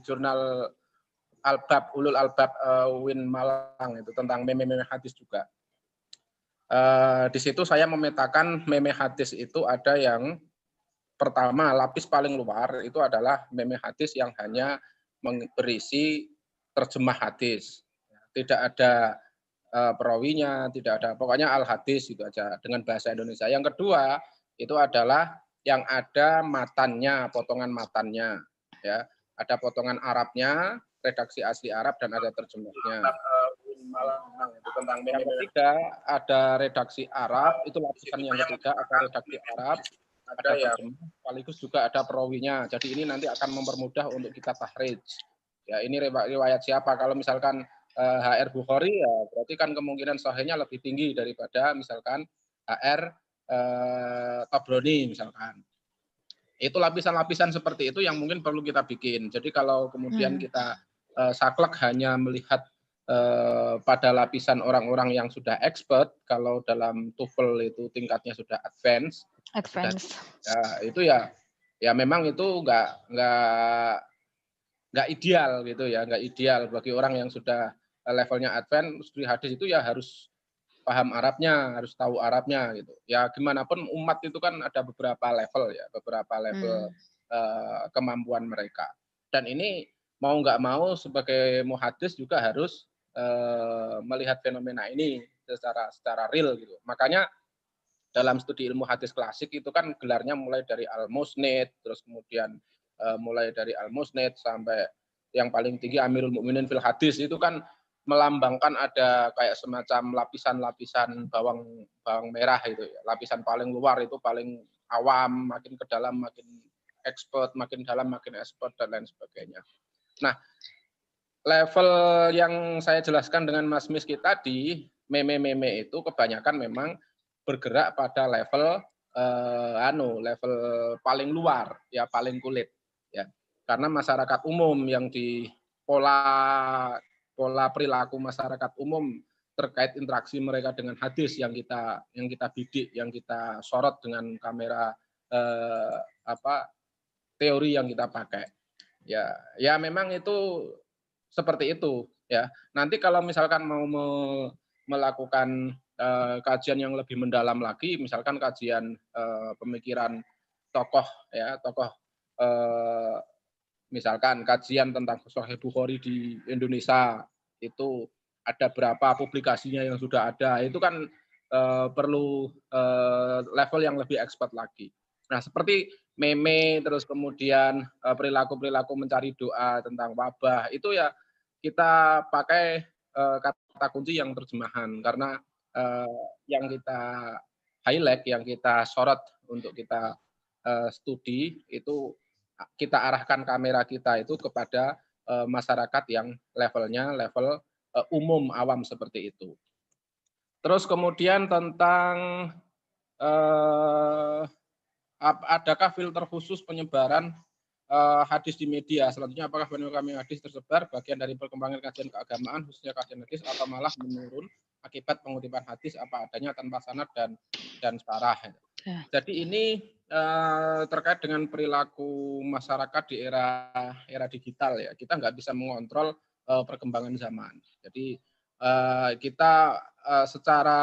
jurnal Albab Ulul Albab Win Malang itu tentang meme-meme hadis juga. Di situ saya memetakan meme hadis itu ada yang pertama, lapis paling luar itu adalah meme hadis yang hanya berisi terjemah hadis. Tidak ada perawinya, tidak ada, pokoknya al-hadis itu aja dengan bahasa Indonesia. Yang kedua, itu adalah yang ada matannya, potongan matannya. Ya, ada potongan Arabnya, redaksi asli Arab, dan ada terjemahnya. Yang ketiga, ada redaksi Arab, itu lapisan yang ketiga, ada redaksi Arab, ada terjemah, sekaligus juga ada perawinya. Jadi ini nanti akan mempermudah untuk kita tahrij. Ya, ini riwayat siapa? Kalau misalkan HR Bukhari, ya berarti kan kemungkinan sahihnya lebih tinggi daripada misalkan HR Tabrani misalkan. Itu lapisan-lapisan seperti itu yang mungkin perlu kita bikin. Jadi kalau kemudian kita saklek hanya melihat pada lapisan orang-orang yang sudah expert, kalau dalam TOEFL itu tingkatnya sudah advance. Ya, itu ya memang itu nggak ideal gitu ya, nggak ideal bagi orang yang sudah levelnya advance. Studi hadis itu ya harus paham Arabnya, harus tahu Arabnya gitu. Ya gimana pun umat itu kan ada beberapa level ya, beberapa level kemampuan mereka. Dan ini mau nggak mau sebagai muhadis juga harus melihat fenomena ini secara real gitu. Makanya dalam studi ilmu hadis klasik itu kan gelarnya mulai dari Al-Musnid, terus kemudian mulai dari Al-Musnid sampai yang paling tinggi Amirul Mukminin fil Hadis, itu kan melambangkan ada kayak semacam lapisan-lapisan bawang merah itu ya. Lapisan paling luar itu paling awam, makin ke dalam makin expert, makin dalam makin expert, dan lain sebagainya. Nah, level yang saya jelaskan dengan Mas Miski tadi, meme-meme itu kebanyakan memang bergerak pada level level paling luar ya, paling kulit ya. Karena masyarakat umum yang di pola perilaku masyarakat umum terkait interaksi mereka dengan hadis yang kita bidik, yang kita sorot dengan kamera teori yang kita pakai. Ya memang itu seperti itu ya. Nanti kalau misalkan mau melakukan kajian yang lebih mendalam lagi, misalkan kajian pemikiran tokoh ya, misalkan kajian tentang Sahih Bukhari di Indonesia, itu ada berapa publikasinya yang sudah ada, itu kan perlu level yang lebih expert lagi. Nah, seperti meme, terus kemudian perilaku-perilaku mencari doa tentang wabah, itu ya kita pakai kata kunci yang terjemahan, karena yang kita highlight, yang kita sorot untuk kita studi, itu kita arahkan kamera kita itu kepada masyarakat yang levelnya level umum awam seperti itu. Terus kemudian tentang adakah filter khusus penyebaran hadis di media? Selanjutnya, apakah fenomena hadis tersebar bagian dari perkembangan kajian keagamaan, khususnya kajian hadis, atau malah menurun akibat pengutipan hadis apa adanya tanpa sanad dan syarah? Jadi ini terkait dengan perilaku masyarakat di era digital ya. Kita nggak bisa mengontrol perkembangan zaman. Jadi kita secara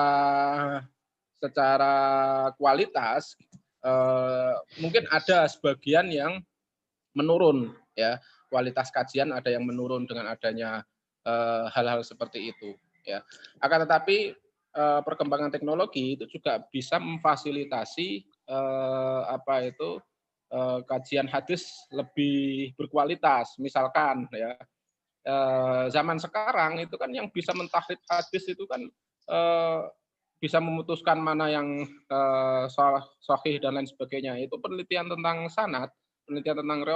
kualitas mungkin ada sebagian yang menurun ya, kualitas kajian ada yang menurun dengan adanya hal-hal seperti itu ya. Akan tetapi perkembangan teknologi itu juga bisa memfasilitasi kajian hadis lebih berkualitas. Misalkan ya zaman sekarang itu kan yang bisa mentahrid hadis itu kan bisa memutuskan mana yang sahih dan lain sebagainya. Itu penelitian tentang sanad, penelitian tentang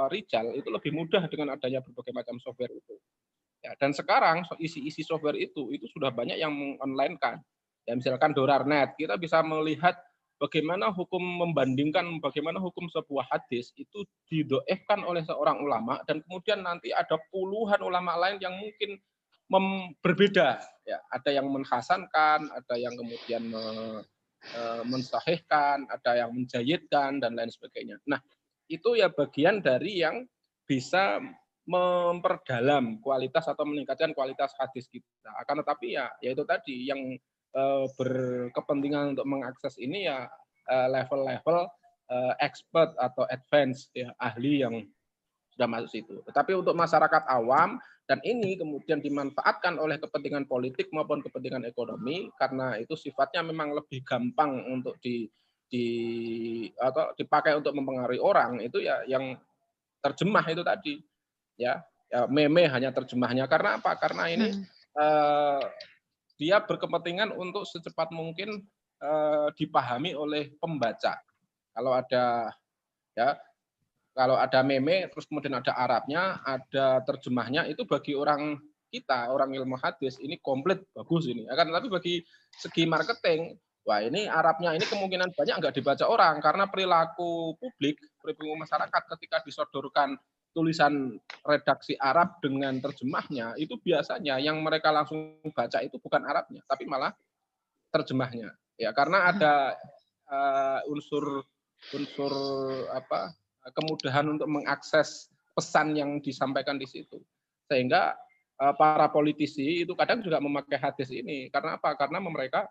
rijal itu lebih mudah dengan adanya berbagai macam software itu. Ya, dan sekarang isi software itu sudah banyak yang online-kan. Ya, misalkan Dorarnet, kita bisa melihat bagaimana hukum membandingkan bagaimana hukum sebuah hadis itu didoefkan oleh seorang ulama, dan kemudian nanti ada puluhan ulama lain yang mungkin berbeda. Ya, ada yang menghasankan, ada yang kemudian mensahihkan, ada yang menjayidkan dan lain sebagainya. Nah, itu ya bagian dari yang bisa memperdalam kualitas atau meningkatkan kualitas hadis kita. Akan tetapi ya itu tadi yang berkepentingan untuk mengakses ini ya level-level expert atau advance ya, ahli yang sudah masuk situ. Tetapi untuk masyarakat awam dan ini kemudian dimanfaatkan oleh kepentingan politik maupun kepentingan ekonomi karena itu sifatnya memang lebih gampang untuk atau dipakai untuk mempengaruhi orang, itu ya yang terjemah itu tadi ya meme hanya terjemahnya. Karena apa? Karena ini dia berkepentingan untuk secepat mungkin dipahami oleh pembaca. Kalau ada meme, terus kemudian ada Arabnya, ada terjemahnya, itu bagi orang kita, orang ilmu hadis, ini komplit, bagus ini. Akan tetapi bagi segi marketing, wah ini Arabnya ini kemungkinan banyak nggak dibaca orang, karena perilaku publik, perilaku masyarakat ketika disodorkan tulisan redaksi Arab dengan terjemahnya, itu biasanya yang mereka langsung baca itu bukan Arabnya, tapi malah terjemahnya. Ya, karena ada unsur kemudahan untuk mengakses pesan yang disampaikan di situ. Sehingga para politisi itu kadang juga memakai hadis ini. Karena apa? Karena mereka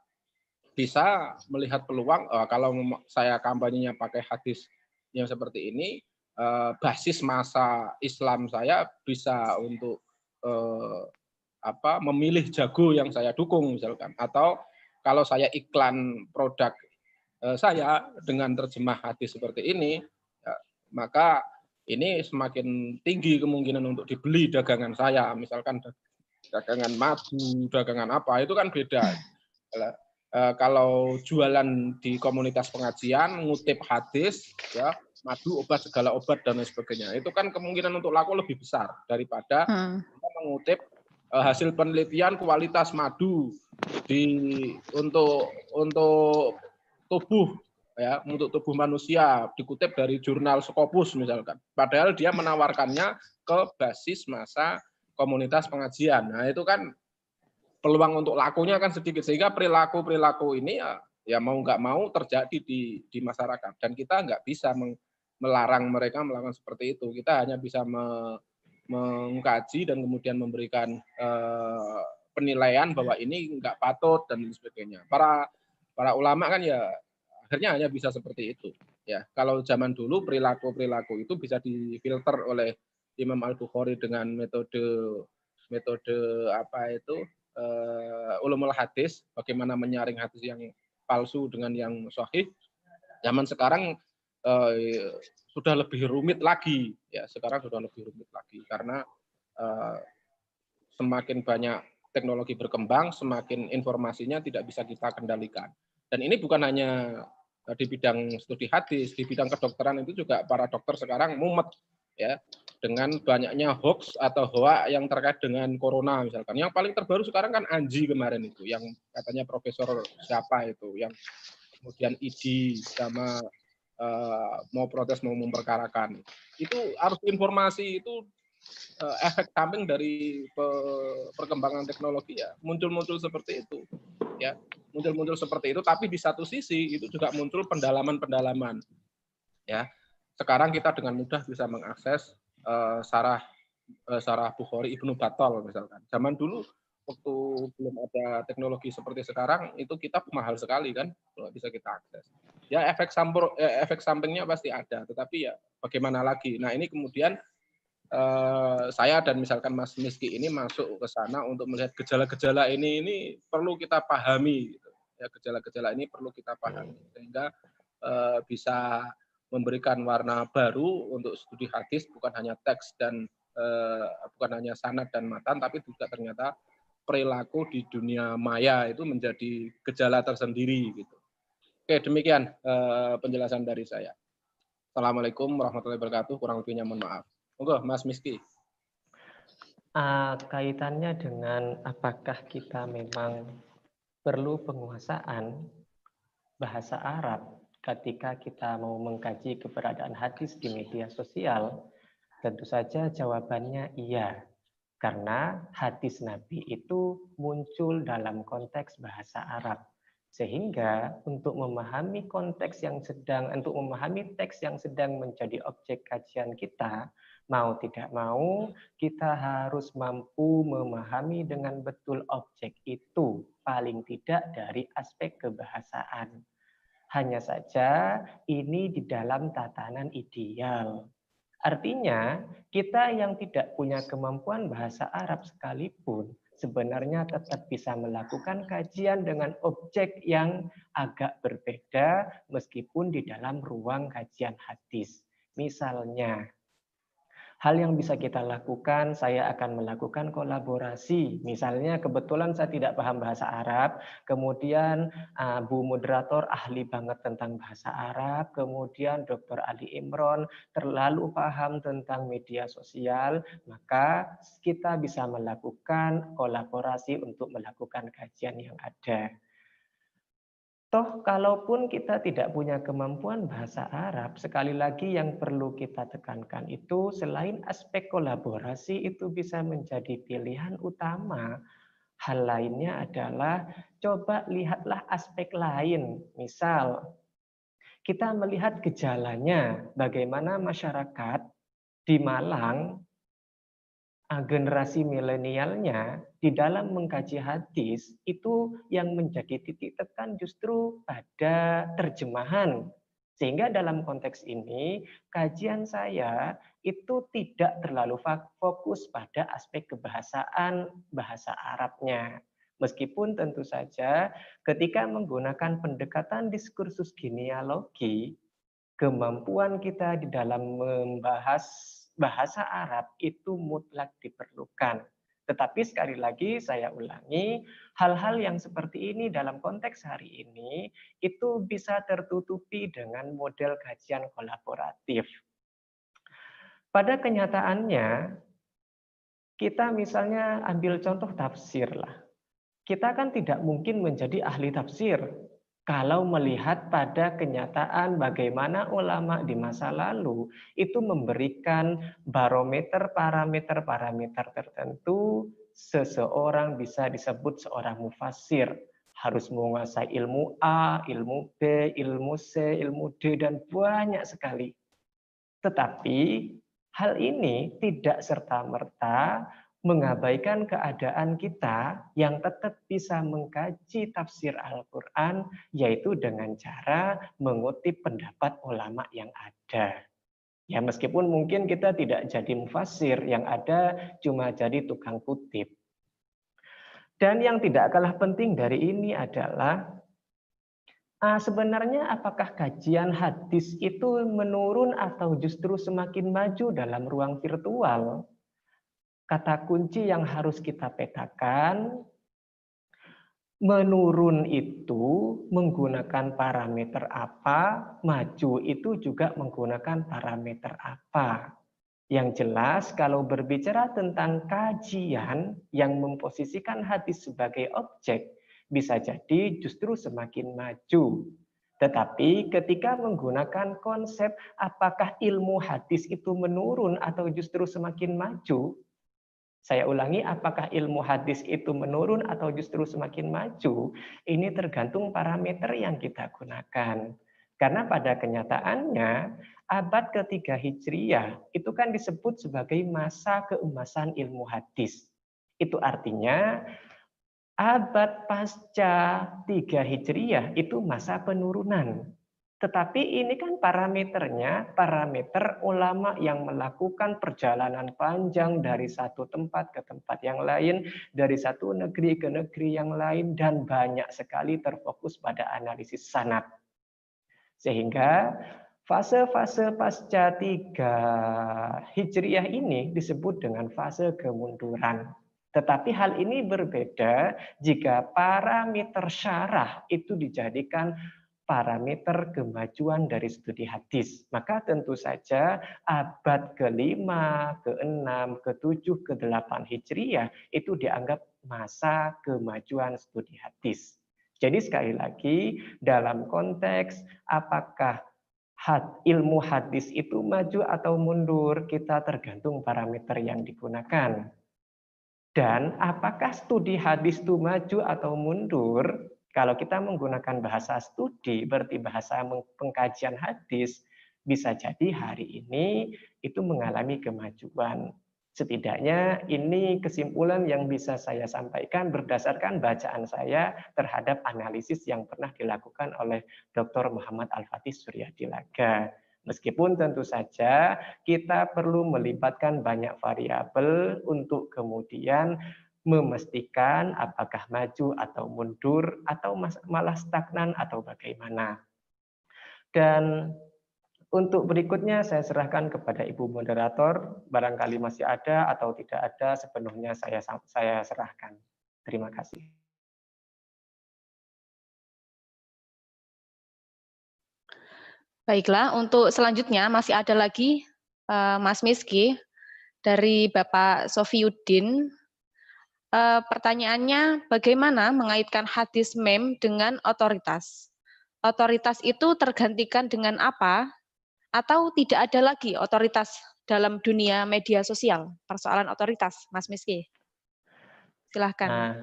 bisa melihat peluang, kalau saya kampanyenya pakai hadis yang seperti ini, basis masa Islam saya bisa untuk memilih jago yang saya dukung misalkan. Atau kalau saya iklan produk saya dengan terjemah hadis seperti ini, maka ini semakin tinggi kemungkinan untuk dibeli dagangan saya, misalkan dagangan madu, dagangan apa, itu kan beda. Kalau jualan di komunitas pengajian, ngutip hadis, ya madu obat segala obat dan lain sebagainya, itu kan kemungkinan untuk laku lebih besar daripada kita mengutip hasil penelitian kualitas madu untuk tubuh. Ya, untuk tubuh manusia dikutip dari jurnal Scopus misalkan. Padahal dia menawarkannya ke basis masa komunitas pengajian. Nah, itu kan peluang untuk lakunya kan sedikit, sehingga perilaku ini ya mau nggak mau terjadi di masyarakat, dan kita nggak bisa melarang mereka melakukan seperti itu. Kita hanya bisa mengkaji dan kemudian memberikan penilaian bahwa ini nggak patut dan sebagainya. Para ulama kan ya akhirnya hanya bisa seperti itu. Ya, kalau zaman dulu perilaku itu bisa difilter oleh Imam Al-Bukhari dengan metode ulumul hadis, bagaimana menyaring hadis yang palsu dengan yang sahih. Zaman sekarang sudah lebih rumit lagi, ya. Sekarang sudah lebih rumit lagi karena semakin banyak teknologi berkembang, semakin informasinya tidak bisa kita kendalikan. Dan ini bukan hanya di bidang studi hadis, di bidang kedokteran itu juga para dokter sekarang mumet ya dengan banyaknya hoax atau hoa yang terkait dengan corona misalkan. Yang paling terbaru sekarang kan Anji kemarin itu, yang katanya profesor siapa itu, yang kemudian ID sama mau protes, mau memperkarakan. Itu harus informasi itu efek samping dari perkembangan teknologi ya muncul seperti itu ya, muncul seperti itu. Tapi di satu sisi itu juga muncul pendalaman ya. Sekarang kita dengan mudah bisa mengakses Sarah Bukhari Ibnu Battal misalkan. Zaman dulu waktu belum ada teknologi seperti sekarang, itu kitab mahal sekali kan, kalau bisa kita akses. Ya efek sampingnya pasti ada, tetapi ya bagaimana lagi. Nah, ini kemudian saya dan misalkan Mas Miski ini masuk ke sana untuk melihat gejala-gejala ini perlu kita pahami gitu. Ya, gejala-gejala ini perlu kita pahami sehingga bisa memberikan warna baru untuk studi hadis, bukan hanya teks dan bukan hanya sanad dan matan, tapi juga ternyata perilaku di dunia maya itu menjadi gejala tersendiri gitu. Oke, demikian penjelasan dari saya. Assalamualaikum warahmatullahi wabarakatuh. Kurang lebihnya mohon maaf. Monggo, Mas Miski. Kaitannya dengan apakah kita memang perlu penguasaan bahasa Arab ketika kita mau mengkaji keberadaan hadis di media sosial, tentu saja jawabannya iya. Karena hadis Nabi itu muncul dalam konteks bahasa Arab. Sehingga untuk memahami teks yang sedang menjadi objek kajian kita, mau tidak mau kita harus mampu memahami dengan betul objek itu, paling tidak dari aspek kebahasaan. Hanya saja ini di dalam tatanan ideal. Artinya, kita yang tidak punya kemampuan bahasa Arab sekalipun sebenarnya tetap bisa melakukan kajian dengan objek yang agak berbeda meskipun di dalam ruang kajian hadis. Misalnya, hal yang bisa kita lakukan, saya akan melakukan kolaborasi. Misalnya kebetulan saya tidak paham bahasa Arab, kemudian Bu moderator ahli banget tentang bahasa Arab, kemudian Dr. Ali Imron terlalu paham tentang media sosial, maka kita bisa melakukan kolaborasi untuk melakukan kajian yang ada. Toh kalaupun kita tidak punya kemampuan bahasa Arab, sekali lagi yang perlu kita tekankan itu selain aspek kolaborasi itu bisa menjadi pilihan utama, hal lainnya adalah coba lihatlah aspek lain. Misal, kita melihat gejalanya, bagaimana masyarakat di Malang generasi milenialnya di dalam mengkaji hadis itu yang menjadi titik tekan justru pada terjemahan. Sehingga dalam konteks ini kajian saya itu tidak terlalu fokus pada aspek kebahasaan bahasa Arabnya. Meskipun tentu saja ketika menggunakan pendekatan diskursus genealogi, kemampuan kita di dalam membahas bahasa Arab itu mutlak diperlukan. Tetapi sekali lagi saya ulangi, hal-hal yang seperti ini dalam konteks hari ini itu bisa tertutupi dengan model kajian kolaboratif. Pada kenyataannya, kita misalnya ambil contoh tafsir lah. Kita kan tidak mungkin menjadi ahli tafsir kalau melihat pada kenyataan bagaimana ulama di masa lalu itu memberikan barometer parameter tertentu, seseorang bisa disebut seorang mufassir, harus menguasai ilmu A, ilmu B, ilmu C, ilmu D, dan banyak sekali. Tetapi hal ini tidak serta-merta mengabaikan keadaan kita yang tetap bisa mengkaji tafsir Al-Quran, yaitu dengan cara mengutip pendapat ulama yang ada. Ya, meskipun mungkin kita tidak jadi mufassir, yang ada cuma jadi tukang kutip. Dan yang tidak kalah penting dari ini adalah sebenarnya apakah kajian hadis itu menurun atau justru semakin maju dalam ruang virtual? Kata kunci yang harus kita petakan, menurun itu menggunakan parameter apa, maju itu juga menggunakan parameter apa. Yang jelas kalau berbicara tentang kajian yang memposisikan hadis sebagai objek, bisa jadi justru semakin maju. Tetapi ketika menggunakan konsep apakah ilmu hadis itu menurun atau justru semakin maju, saya ulangi, apakah ilmu hadis itu menurun atau justru semakin maju? Ini tergantung parameter yang kita gunakan. Karena pada kenyataannya, abad ketiga Hijriyah itu kan disebut sebagai masa keemasan ilmu hadis. Itu artinya abad pasca 3 Hijriyah itu masa penurunan. Tetapi ini kan parameternya, parameter ulama yang melakukan perjalanan panjang dari satu tempat ke tempat yang lain, dari satu negeri ke negeri yang lain, dan banyak sekali terfokus pada analisis sanad. Sehingga fase-fase pasca 3 Hijriyah ini disebut dengan fase kemunduran. Tetapi hal ini berbeda jika parameter syarah itu dijadikan parameter kemajuan dari studi hadis. Maka tentu saja abad ke-5, ke-6, ke-7, ke-8 Hijriyah itu dianggap masa kemajuan studi hadis. Jadi sekali lagi dalam konteks apakah ilmu hadis itu maju atau mundur, kita tergantung parameter yang digunakan. Dan apakah studi hadis itu maju atau mundur? Kalau kita menggunakan bahasa studi, berarti bahasa pengkajian hadis, bisa jadi hari ini itu mengalami kemajuan. Setidaknya ini kesimpulan yang bisa saya sampaikan berdasarkan bacaan saya terhadap analisis yang pernah dilakukan oleh Dr. Muhammad Al-Fatih Suryadilaga. Meskipun tentu saja kita perlu melibatkan banyak variabel untuk kemudian memastikan apakah maju atau mundur atau malah stagnan atau bagaimana. Dan untuk berikutnya saya serahkan kepada Ibu Moderator, barangkali masih ada atau tidak ada sepenuhnya saya serahkan. Terima kasih. Baiklah, untuk selanjutnya masih ada lagi Mas Miski dari Bapak Sofiuddin. Pertanyaannya, bagaimana mengaitkan hadis mem dengan otoritas? Otoritas itu tergantikan dengan apa? Atau tidak ada lagi otoritas dalam dunia media sosial? Persoalan otoritas, Mas Miski. Silahkan. Nah,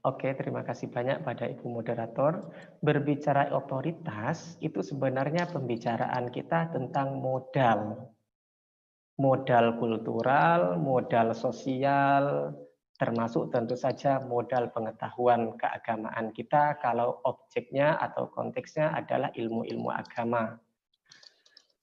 oke, terima kasih banyak pada Ibu Moderator. Berbicara otoritas, itu sebenarnya pembicaraan kita tentang modal. Modal kultural, modal sosial, termasuk tentu saja modal pengetahuan keagamaan kita kalau objeknya atau konteksnya adalah ilmu-ilmu agama.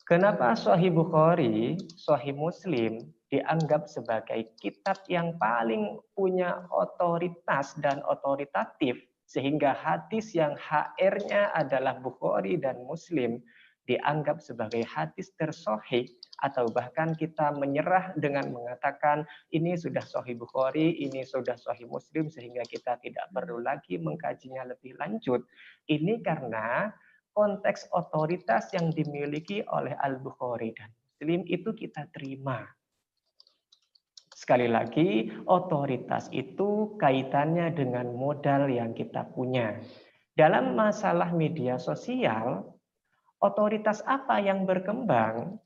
Kenapa Sahih Bukhari, Sahih Muslim dianggap sebagai kitab yang paling punya otoritas dan otoritatif, sehingga hadis yang HR-nya adalah Bukhari dan Muslim dianggap sebagai hadis tersahih, atau bahkan kita menyerah dengan mengatakan ini sudah Sahih Bukhari, ini sudah Sahih Muslim, sehingga kita tidak perlu lagi mengkajinya lebih lanjut. Ini karena konteks otoritas yang dimiliki oleh Al-Bukhari dan Muslim itu kita terima. Sekali lagi, otoritas itu kaitannya dengan modal yang kita punya. Dalam masalah media sosial, otoritas apa yang berkembang?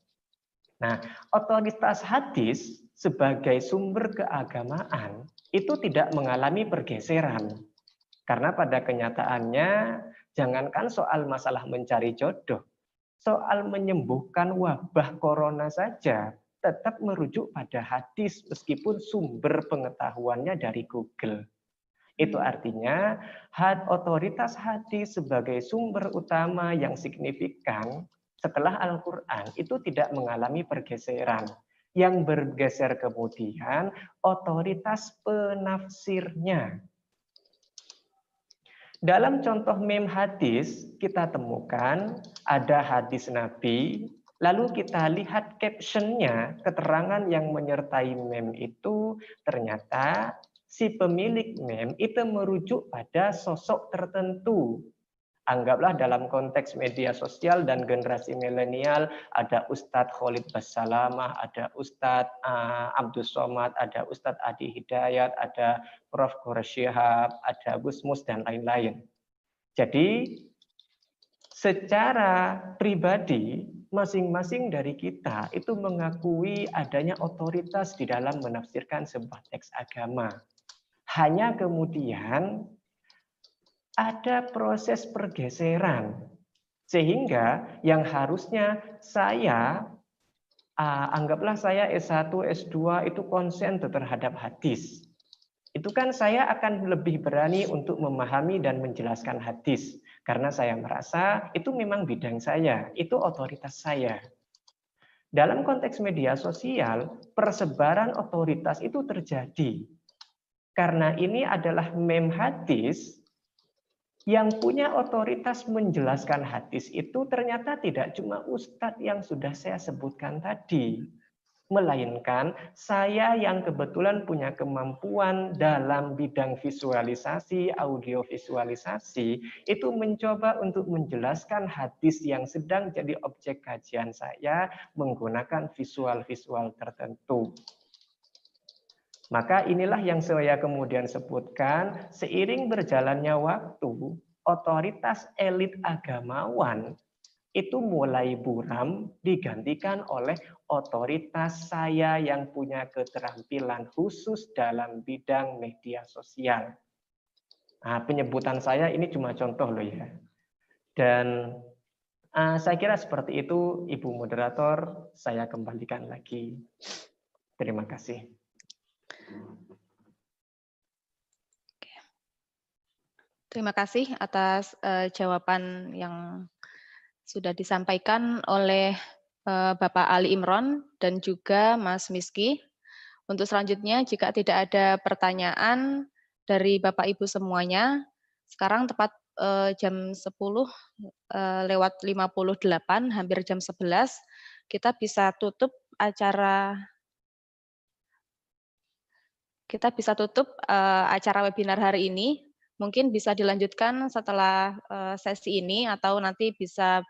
Nah, otoritas hadis sebagai sumber keagamaan itu tidak mengalami pergeseran. Karena pada kenyataannya, jangankan soal masalah mencari jodoh, soal menyembuhkan wabah corona saja tetap merujuk pada hadis meskipun sumber pengetahuannya dari Google. Itu artinya otoritas hadis sebagai sumber utama yang signifikan setelah Al-Quran itu tidak mengalami pergeseran. Yang bergeser kemudian otoritas penafsirnya. Dalam contoh mem hadis, kita temukan ada hadis Nabi, lalu kita lihat captionnya, keterangan yang menyertai mem itu ternyata si pemilik mem itu merujuk pada sosok tertentu. Anggaplah dalam konteks media sosial dan generasi milenial ada Ustadz Khalid Bassalamah, ada Ustadz Abdus Somad, ada Ustadz Adi Hidayat, ada Prof. Ghorsyihab, ada Gus Mus, dan lain-lain. Jadi secara pribadi masing-masing dari kita itu mengakui adanya otoritas di dalam menafsirkan sebuah teks agama. Hanya kemudian ada proses pergeseran, sehingga yang harusnya saya, anggaplah saya S1, S2 itu konsen terhadap hadis. Itu kan saya akan lebih berani untuk memahami dan menjelaskan hadis. Karena saya merasa itu memang bidang saya, itu otoritas saya. Dalam konteks media sosial, persebaran otoritas itu terjadi. Karena ini adalah mem hadis, yang punya otoritas menjelaskan hadis itu ternyata tidak cuma ustadz yang sudah saya sebutkan tadi, melainkan saya yang kebetulan punya kemampuan dalam bidang visualisasi, audio visualisasi, itu mencoba untuk menjelaskan hadis yang sedang jadi objek kajian saya menggunakan visual-visual tertentu. Maka inilah yang saya kemudian sebutkan, seiring berjalannya waktu, otoritas elit agamawan itu mulai buram digantikan oleh otoritas saya yang punya keterampilan khusus dalam bidang media sosial. Nah, penyebutan saya ini cuma contoh loh ya. Dan saya kira seperti itu, Ibu Moderator, saya kembalikan lagi. Terima kasih. Terima kasih atas jawaban yang sudah disampaikan oleh Bapak Ali Imron dan juga Mas Miski. Untuk selanjutnya, jika tidak ada pertanyaan dari Bapak Ibu semuanya, sekarang tepat jam 10 lewat 58, hampir jam 11, kita bisa tutup acara acara webinar hari ini. Mungkin bisa dilanjutkan setelah sesi ini atau nanti bisa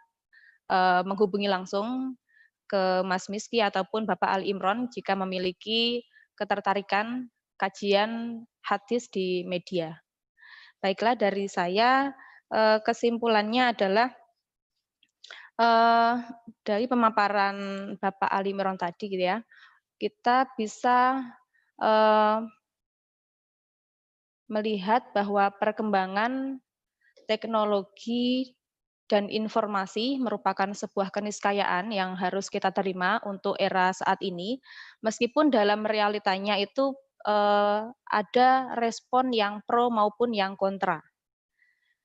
menghubungi langsung ke Mas Miski ataupun Bapak Ali Imron jika memiliki ketertarikan kajian hadis di media. Baiklah, dari saya kesimpulannya adalah dari pemaparan Bapak Ali Imron tadi gitu ya, kita bisa melihat bahwa perkembangan teknologi dan informasi merupakan sebuah keniscayaan yang harus kita terima untuk era saat ini, meskipun dalam realitanya itu ada respon yang pro maupun yang kontra.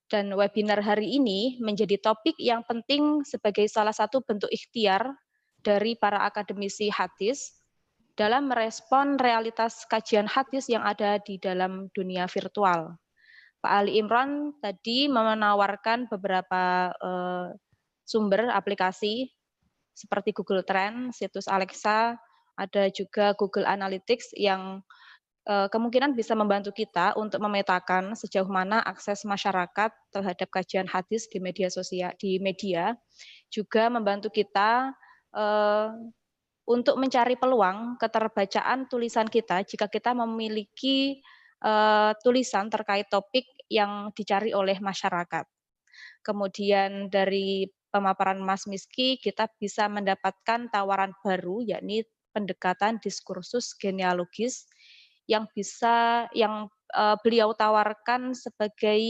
Dan webinar hari ini menjadi topik yang penting sebagai salah satu bentuk ikhtiar dari para akademisi hadis dalam merespon realitas kajian hadis yang ada di dalam dunia virtual. Pak Ali Imron tadi menawarkan beberapa sumber aplikasi seperti Google Trend, situs Alexa, ada juga Google Analytics yang kemungkinan bisa membantu kita untuk memetakan sejauh mana akses masyarakat terhadap kajian hadis di media sosial, juga membantu kita untuk mencari peluang keterbacaan tulisan kita jika kita memiliki tulisan terkait topik yang dicari oleh masyarakat. Kemudian dari pemaparan Mas Miski, kita bisa mendapatkan tawaran baru, yakni pendekatan diskursus genealogis yang beliau tawarkan sebagai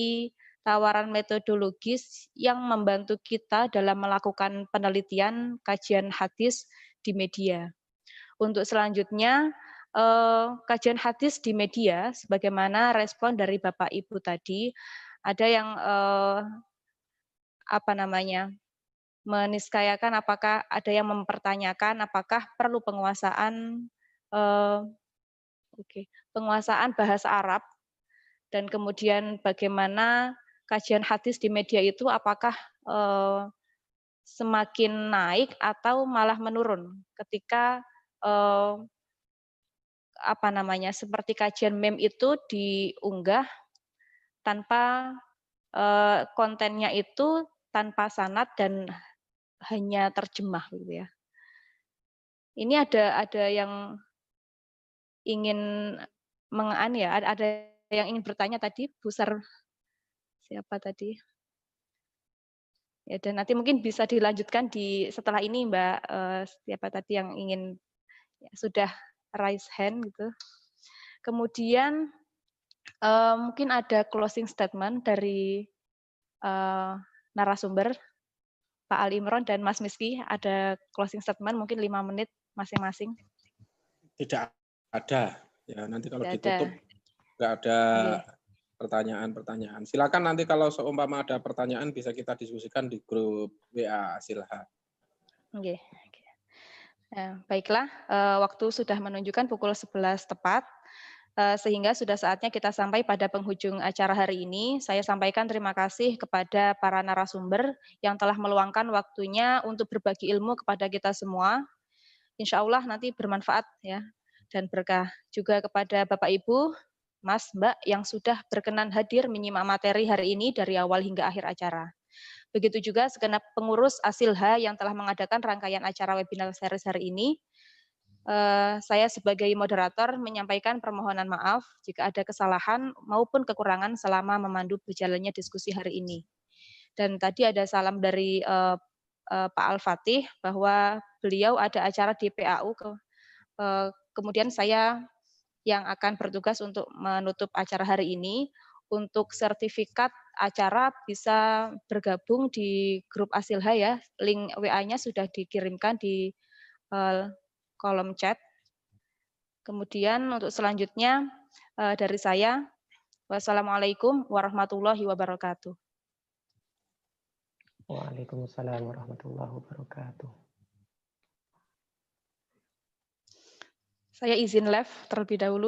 tawaran metodologis yang membantu kita dalam melakukan penelitian kajian hadis di media. Untuk selanjutnya, kajian hadis di media, sebagaimana respon dari Bapak Ibu tadi, ada yang meniscayakan apakah ada yang mempertanyakan apakah perlu penguasaan penguasaan bahasa Arab, dan kemudian bagaimana kajian hadis di media itu apakah semakin naik atau malah menurun ketika seperti kajian meme itu diunggah tanpa kontennya itu tanpa sanad dan hanya terjemah gitu ya. Ini ada yang ingin ada yang ingin bertanya tadi, Busar siapa tadi? Ya, dan nanti mungkin bisa dilanjutkan setelah ini Mbak, siapa tadi yang ingin sudah raise hand gitu. Kemudian mungkin ada closing statement dari narasumber Pak Ali Imron dan Mas Miski, ada closing statement mungkin 5 menit masing-masing. Tidak ada. Ya, nanti kalau Tidak ditutup nggak ada Okay. pertanyaan-pertanyaan. Silakan nanti kalau seumpama ada pertanyaan bisa kita diskusikan di grup WA, silakan. Oke. Baiklah, waktu sudah menunjukkan pukul 11 tepat, sehingga sudah saatnya kita sampai pada penghujung acara hari ini. Saya sampaikan terima kasih kepada para narasumber yang telah meluangkan waktunya untuk berbagi ilmu kepada kita semua. Insya Allah nanti bermanfaat ya dan berkah. Juga kepada Bapak Ibu, Mas, Mbak yang sudah berkenan hadir menyimak materi hari ini dari awal hingga akhir acara. Begitu juga segenap pengurus Asilha yang telah mengadakan rangkaian acara webinar series hari ini. Saya sebagai moderator menyampaikan permohonan maaf jika ada kesalahan maupun kekurangan selama memandu berjalannya diskusi hari ini. Dan tadi ada salam dari Pak Al-Fatih bahwa beliau ada acara di PAU, kemudian saya yang akan bertugas untuk menutup acara hari ini. Untuk sertifikat acara bisa bergabung di grup Asilha ya, link WA-nya sudah dikirimkan di kolom chat. Kemudian untuk selanjutnya dari saya, wassalamualaikum warahmatullahi wabarakatuh. Waalaikumsalam warahmatullahi wabarakatuh. Saya izin live terlebih dahulu.